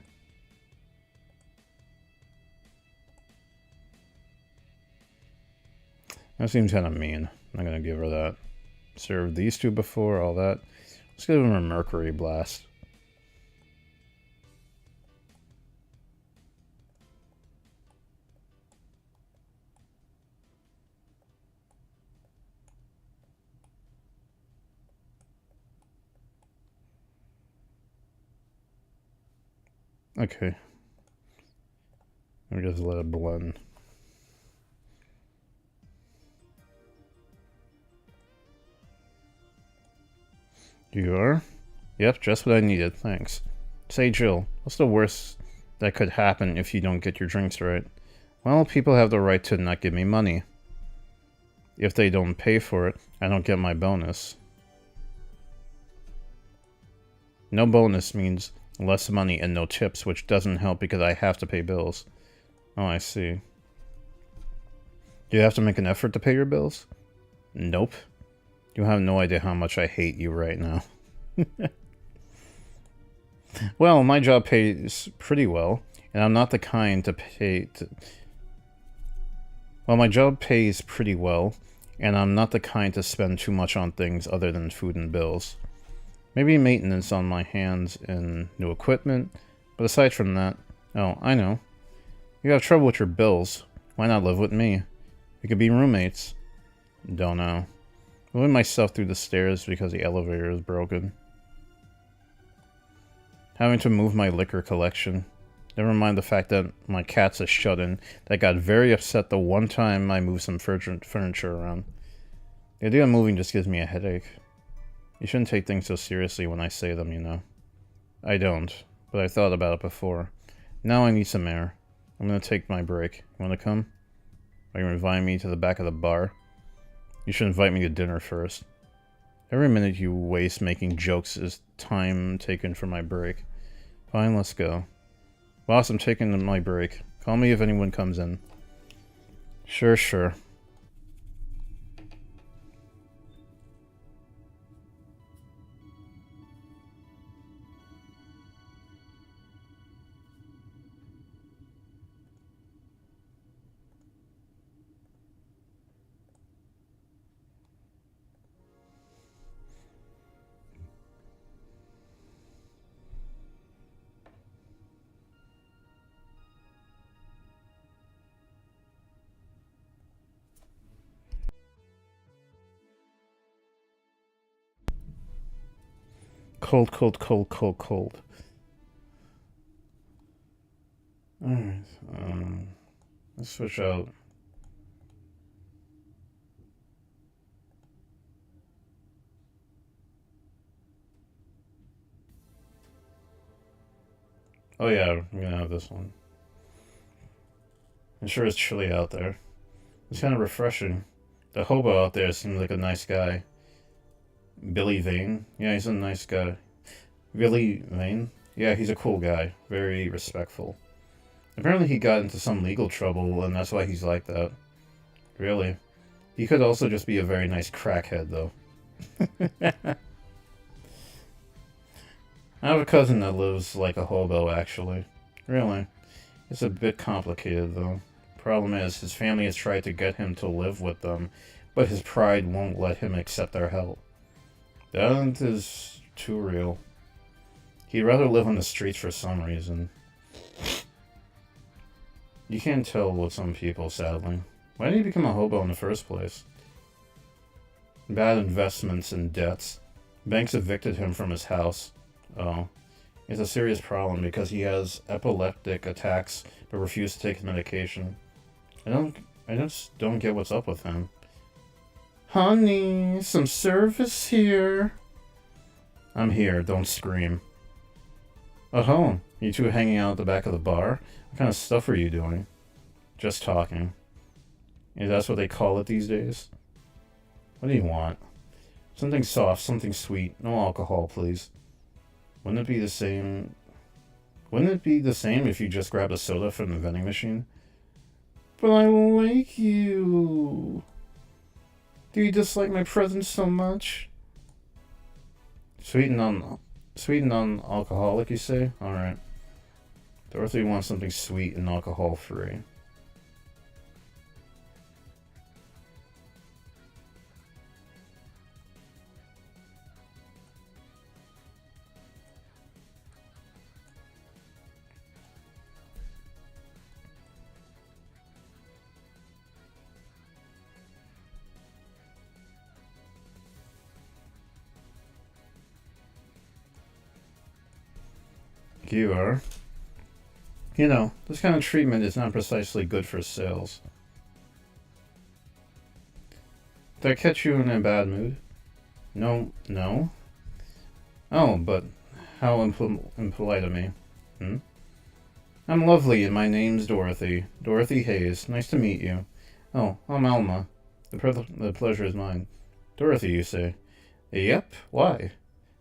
That seems kind of mean. I'm not gonna give her that. Served these two before, all that. Let's give him a mercury blast. Okay. Let me just let it blend. You are? Yep, just what I needed, thanks. Say, Jill, what's the worst that could happen if you don't get your drinks right? Well, people have the right to not give me money. If they don't pay for it, I don't get my bonus. No bonus means less money and no tips, which doesn't help because I have to pay bills. Oh, I see. Do you have to make an effort to pay your bills? Nope. You have no idea how much I hate you right now. Well, my job pays pretty well, and I'm not the kind to pay to... Well, my job pays pretty well, and I'm not the kind to spend too much on things other than food and bills. Maybe maintenance on my hands and new equipment, but aside from that... Oh, I know. You have trouble with your bills. Why not live with me? We could be roommates. Don't know. Moving myself through the stairs because the elevator is broken. Having to move my liquor collection. Never mind the fact that my cat's a shut-in that got very upset the one time I moved some furniture around. The idea of moving just gives me a headache. You shouldn't take things so seriously when I say them, you know. I don't, but I thought about it before. Now I need some air. I'm gonna take my break. You wanna come? Are you inviting me to the back of the bar? You should invite me to dinner first. Every minute you waste making jokes is time taken for my break. Fine, let's go. Boss, I'm taking my break. Call me if anyone comes in. Sure, sure. Cold, cold, cold, cold, cold. Alright, let's switch out. Oh yeah, I'm gonna have this one. I'm sure it's chilly out there. It's kind of refreshing. The hobo out there seems like a nice guy. Billy Vane? Yeah, he's a nice guy. Billy Vane? Yeah, he's a cool guy. Very respectful. Apparently he got into some legal trouble, and that's why he's like that. Really? He could also just be a very nice crackhead, though. I have a cousin that lives like a hobo, actually. Really. It's a bit complicated, though. Problem is, his family has tried to get him to live with them, but his pride won't let him accept their help. That is too real. He'd rather live on the streets for some reason. You can't tell with some people, sadly. Why did he become a hobo in the first place? Bad investments and debts. Banks evicted him from his house. Oh. It's a serious problem because he has epileptic attacks but refuses to take his medication. I just don't get what's up with him. Honey, some service here. I'm here, don't scream. Oh, you two hanging out at the back of the bar? What kind of stuff are you doing? Just talking. Is that what they call it these days? What do you want? Something soft, something sweet. No alcohol, please. Wouldn't it be the same if you just grabbed a soda from the vending machine? But I like you. Do you dislike my presence so much? Sweet and non-alcoholic, you say? Alright. Dorothy wants something sweet and alcohol-free. You are. You know, this kind of treatment is not precisely good for sales. Did I catch you in a bad mood? No? Oh, but how impolite of me. Hmm? I'm lovely and my name's Dorothy. Dorothy Hayes. Nice to meet you. Oh, I'm Alma. The pleasure is mine. Dorothy, you say? Yep. Why?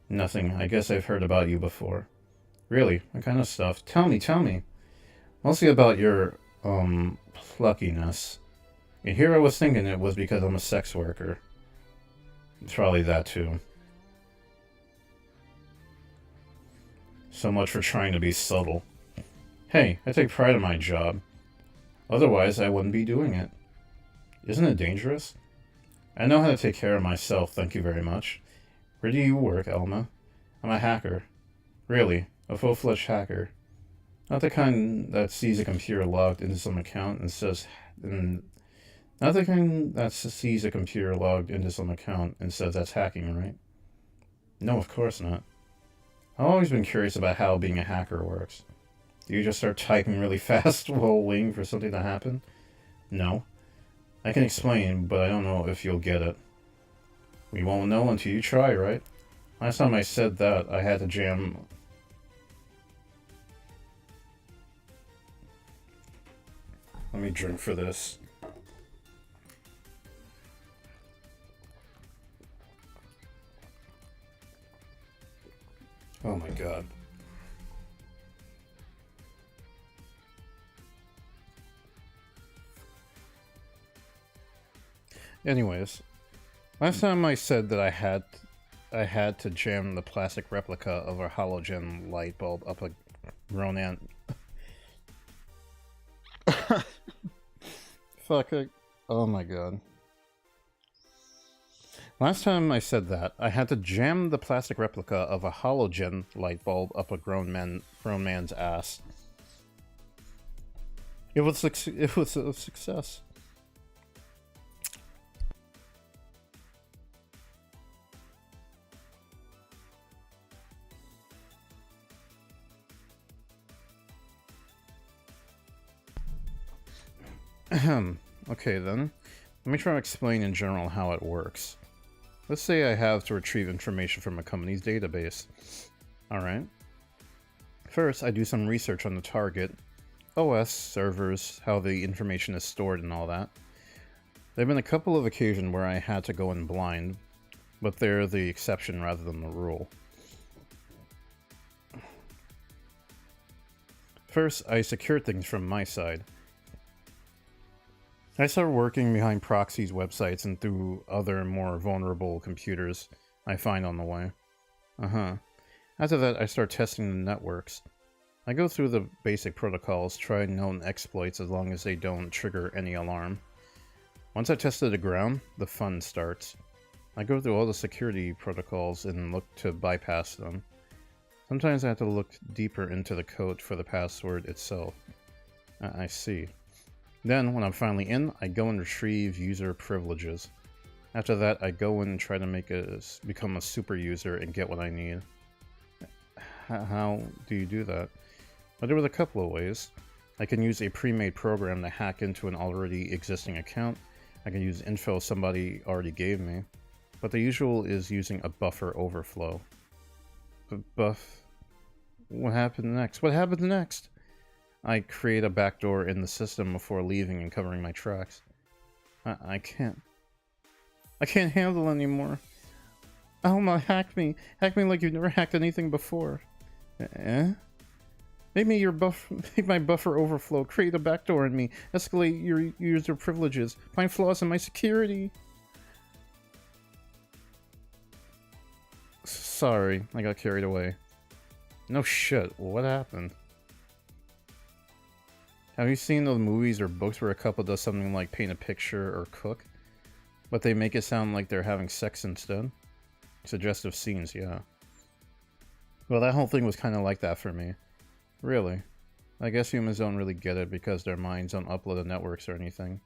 Nothing. I guess I've heard about you before. Really? What kind of stuff? Tell me. Mostly about your, pluckiness. And here I was thinking it was because I'm a sex worker. It's probably that too. So much for trying to be subtle. Hey, I take pride in my job. Otherwise, I wouldn't be doing it. Isn't it dangerous? I know how to take care of myself, thank you very much. Where do you work, Elma? I'm a hacker. Really? A full-fledged hacker. Not the kind that sees a computer logged into some account and says... Not the kind that sees a computer logged into some account and says that's hacking, right? No, of course not. I've always been curious about how being a hacker works. Do you just start typing really fast while waiting for something to happen? No. I can explain, but I don't know if you'll get it. We won't know until you try, right? Last time I said that, I had to jam... Let me drink for this. Oh my god. Anyways, last time I said that I had to jam the plastic replica of a halogen light bulb up a grown ant. Fuck it. Oh my god. Last time I said that, I had to jam the plastic replica of a halogen light bulb up a grown man's ass. It was a success. Okay then, let me try to explain in general how it works. Let's say I have to retrieve information from a company's database. Alright. First, I do some research on the target, OS, servers, how the information is stored and all that. There have been a couple of occasions where I had to go in blind, but they're the exception rather than the rule. First, I secure things from my side. I start working behind proxies, websites, and through other more vulnerable computers I find on the way. After that, I start testing the networks. I go through the basic protocols, try known exploits as long as they don't trigger any alarm. Once I tested the ground, the fun starts. I go through all the security protocols and look to bypass them. Sometimes I have to look deeper into the code for the password itself. I see. Then, when I'm finally in, I go and retrieve user privileges. After that, I go in and try to become a super user and get what I need. How do you do that? Well, there was a couple of ways. I can use a pre-made program to hack into an already existing account. I can use info somebody already gave me. But the usual is using a buffer overflow. What happened next? What happened next? I create a backdoor in the system before leaving and covering my tracks. I can't handle anymore. Alma, hack me. Hack me like you've never hacked anything before. Make my buffer overflow. Create a backdoor in me. Escalate your user privileges. Find flaws in my security. Sorry, I got carried away. No shit, what happened? Have you seen those movies or books where a couple does something like paint a picture or cook, but they make it sound like they're having sex instead? Suggestive scenes, yeah. Well, that whole thing was kind of like that for me. Really. I guess humans don't really get it because their minds don't upload to networks or anything.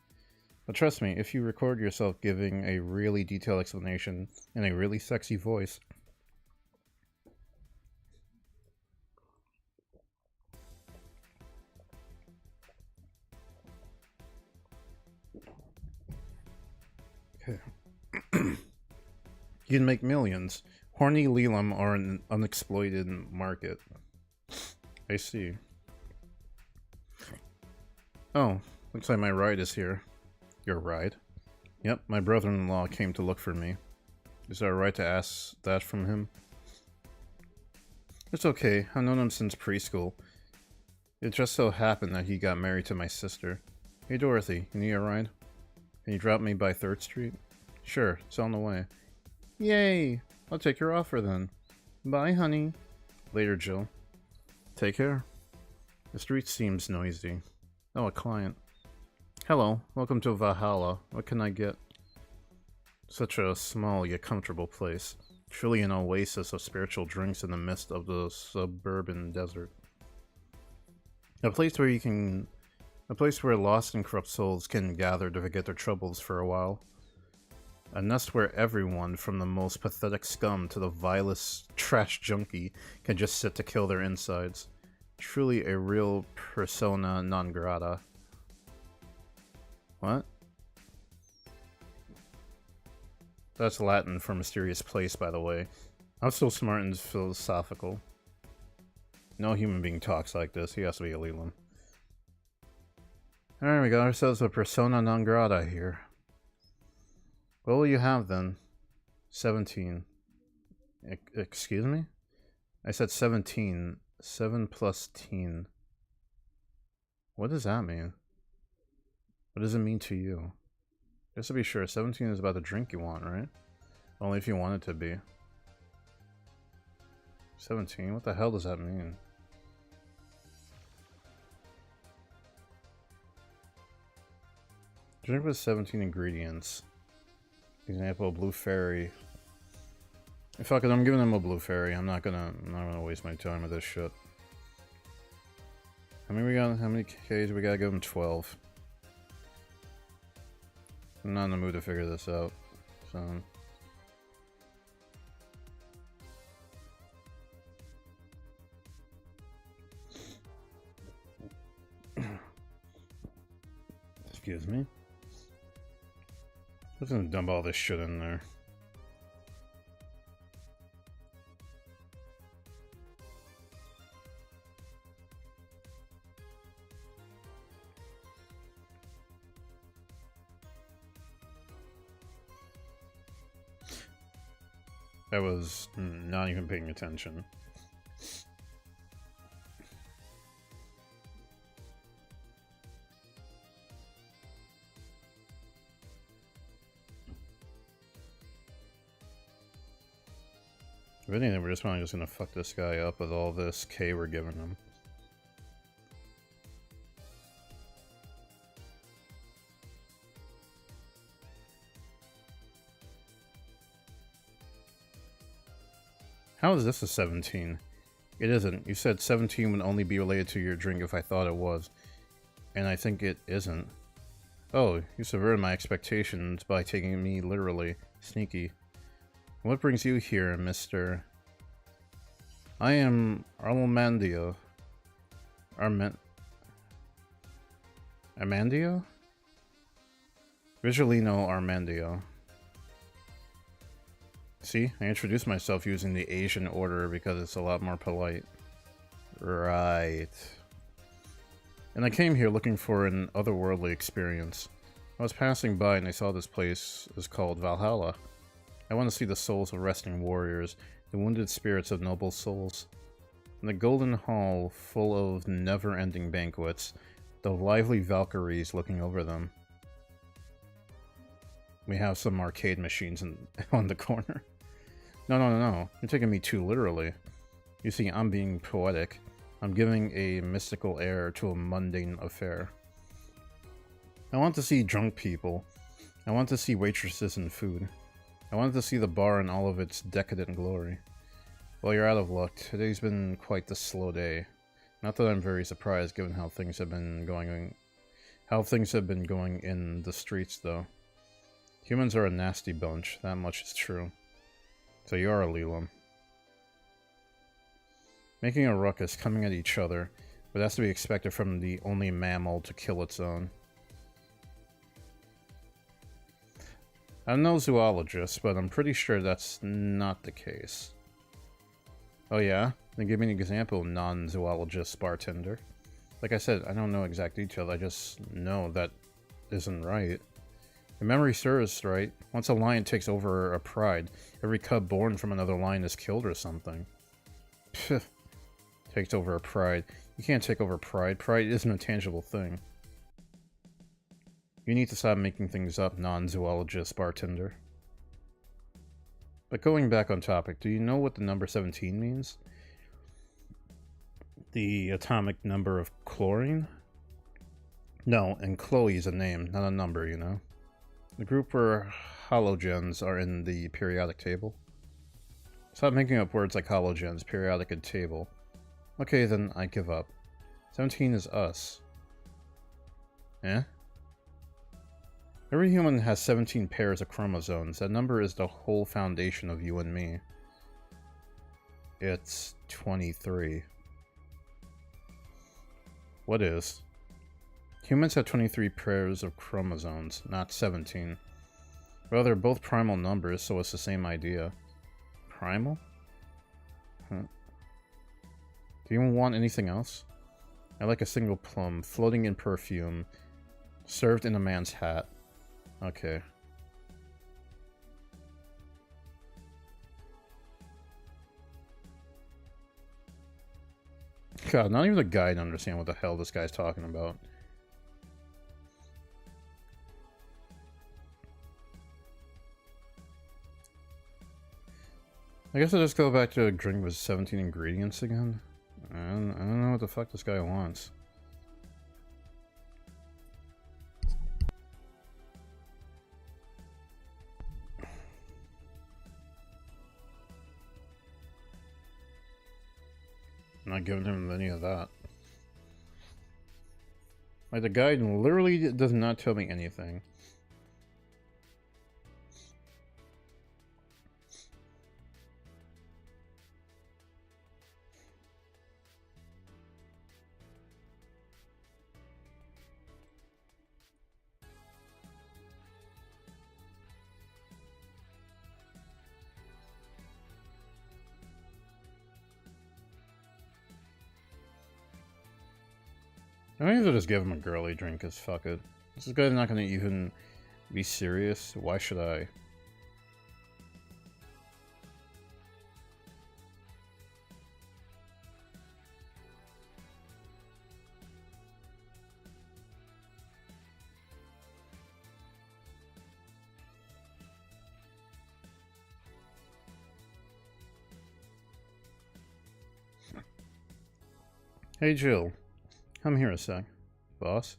But trust me, if you record yourself giving a really detailed explanation in a really sexy voice, you'd make millions. Horny Lelam are an unexploited market. I see. Oh, looks like my ride is here. Your ride? Yep, my brother-in-law came to look for me. Is that right to ask that from him? It's okay, I've known him since preschool. It just so happened that he got married to my sister. Hey Dorothy, you need a ride? Can you drop me by 3rd Street? Sure, it's on the way. Yay! I'll take your offer then. Bye, honey. Later, Jill. Take care. The street seems noisy. Oh, a client. Hello, welcome to Valhalla. What can I get? Such a small yet comfortable place. Truly an oasis of spiritual drinks in the midst of the suburban desert. A place where lost and corrupt souls can gather to forget their troubles for a while. A nest where everyone, from the most pathetic scum to the vilest trash junkie, can just sit to kill their insides. Truly a real persona non grata. What? That's Latin for mysterious place, by the way. I'm so smart and philosophical. No human being talks like this. He has to be a Leland. Alright, we got ourselves a persona non grata here. What will you have then? 17. Excuse me? I said 17. 7 plus teen. What does that mean? What does it mean to you? Just to be sure, 17 is about the drink you want, right? Only if you want it to be. 17? What the hell does that mean? Drink with 17 ingredients. Example, blue fairy. Fuck it, I'm giving them a blue fairy. I'm not gonna waste my time with this shit. How many Ks we gotta give them? 12. I'm not in the mood to figure this out, so... Excuse me. I'm just gonna dump all this shit in there. I was not even paying attention. If anything, we're probably just gonna fuck this guy up with all this K we're giving him. How is this a 17? It isn't. You said 17 would only be related to your drink if I thought it was. And I think it isn't. Oh, you subverted my expectations by taking me literally. Sneaky. What brings you here, Mr. I am Armandio. Armandio? Vigilino Armandio. See, I introduced myself using the Asian order because it's a lot more polite. Right. And I came here looking for an otherworldly experience. I was passing by and I saw this place is called Valhalla. I want to see the souls of resting warriors, the wounded spirits of noble souls. In the golden hall full of never-ending banquets, the lively Valkyries looking over them. We have some arcade machines on the corner. No. You're taking me too literally. You see, I'm being poetic. I'm giving a mystical air to a mundane affair. I want to see drunk people. I want to see waitresses and food. I wanted to see the bar in all of its decadent glory. Well, you're out of luck. Today's been quite the slow day. Not that I'm very surprised given how things have been going in the streets, though. Humans are a nasty bunch, that much is true. So you are a Leland. Making a ruckus, coming at each other, but that's to be expected from the only mammal to kill its own. I'm no zoologist, but I'm pretty sure that's not the case. Oh yeah? Then give me an example, non-zoologist bartender. Like I said, I don't know exact details, I just know that isn't right. If memory serves right, once a lion takes over a pride, every cub born from another lion is killed or something. Pfft. Takes over a pride. You can't take over pride. Pride isn't a tangible thing. You need to stop making things up, non-zoologist bartender. But going back on topic, do you know what the number 17 means? The atomic number of chlorine? No, and Chloe is a name, not a number, you know? The group where halogens are in the periodic table. Stop making up words like halogens, periodic, and table. Okay, then I give up. 17 is us. Eh? Every human has 17 pairs of chromosomes. That number is the whole foundation of you and me. It's 23. What is? Humans have 23 pairs of chromosomes, not 17. Well, they're both primal numbers, so it's the same idea. Primal? Huh. Do you want anything else? I like a single plum, floating in perfume, served in a man's hat. Okay. God, not even the guide understand what the hell this guy's talking about. I guess I'll just go back to a drink with 17 ingredients again. I don't know what the fuck this guy wants. I'm not giving him any of that. Like, the guide literally does not tell me anything. I might as well just give him a girly drink, cause fuck it. This guy's not gonna even be serious. Why should I? Hey Jill, come here a sec. Boss?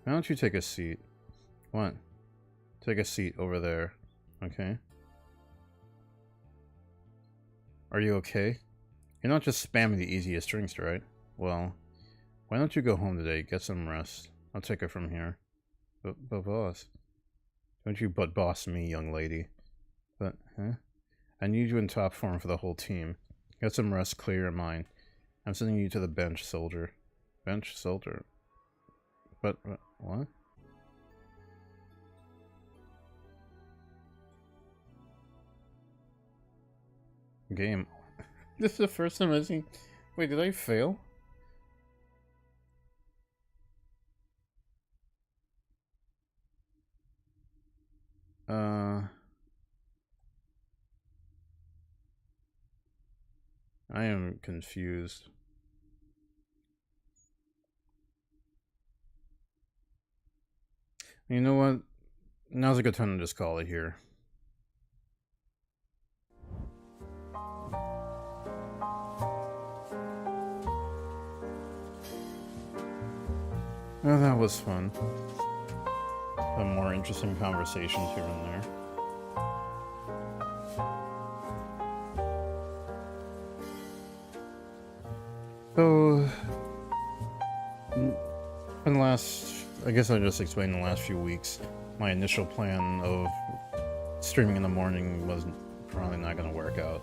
Why don't you take a seat? What? Take a seat over there, okay? Are you okay? You're not just spamming the easiest drinks, right? Well, why don't you go home today, get some rest? I'll take it from here. But boss... Don't you but boss me, young lady. But, huh? I need you in top form for the whole team. Get some rest, clear your mind. I'm sending you to the bench, soldier. Bench, soldier? But, what? Game. This is the first time I've seen... Wait, did I fail? I am confused. You know what? Now's a good time to just call it here. Oh, that was fun. Some more interesting conversations here and there. So, in the last, I guess I'll just explain the last few weeks, my initial plan of streaming in the morning was probably not going to work out.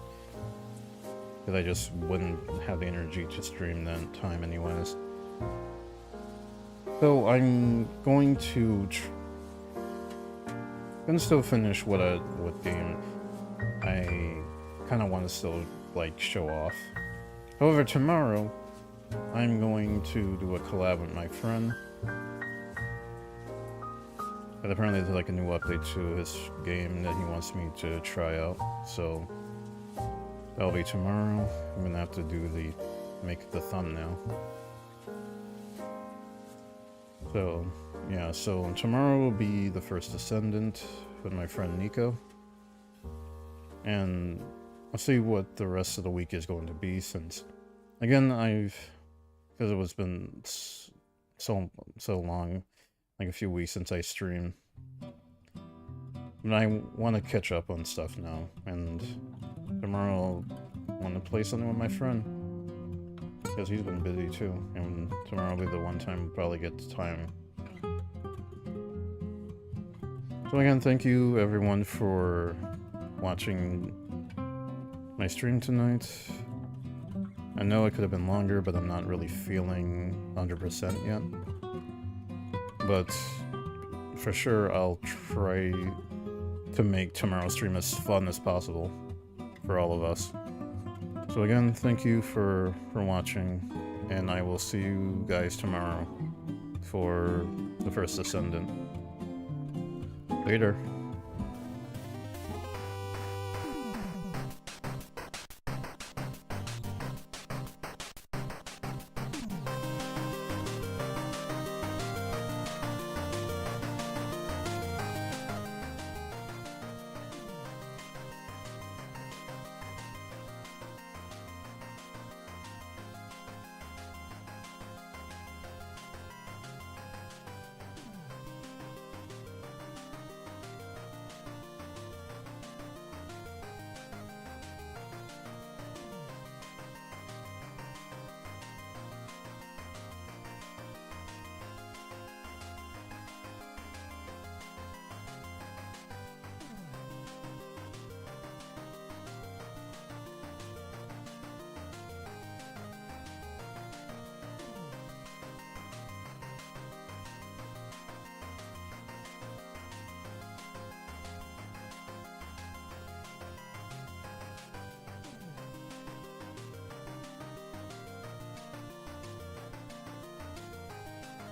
Because I just wouldn't have the energy to stream that time anyways. So I'm going to still finish what game I kind of want to still like show off. However, tomorrow I'm going to do a collab with my friend. And apparently there's like a new update to his game that he wants me to try out. So that'll be tomorrow. I'm gonna have to make the thumbnail. So yeah, so tomorrow will be the first Ascendant with my friend Nico. And I'll see what the rest of the week is going to be, since again because it was been so long, like a few weeks since I streamed. And I want to catch up on stuff now, and tomorrow I want to play something with my friend, because he's been busy too, and tomorrow will be the one time we'll probably get the time. So again, thank you everyone for watching my stream tonight. I know it could have been longer, but I'm not really feeling 100% yet. But for sure, I'll try to make tomorrow's stream as fun as possible for all of us. So again, thank you for watching, and I will see you guys tomorrow for the first Ascendant. Later.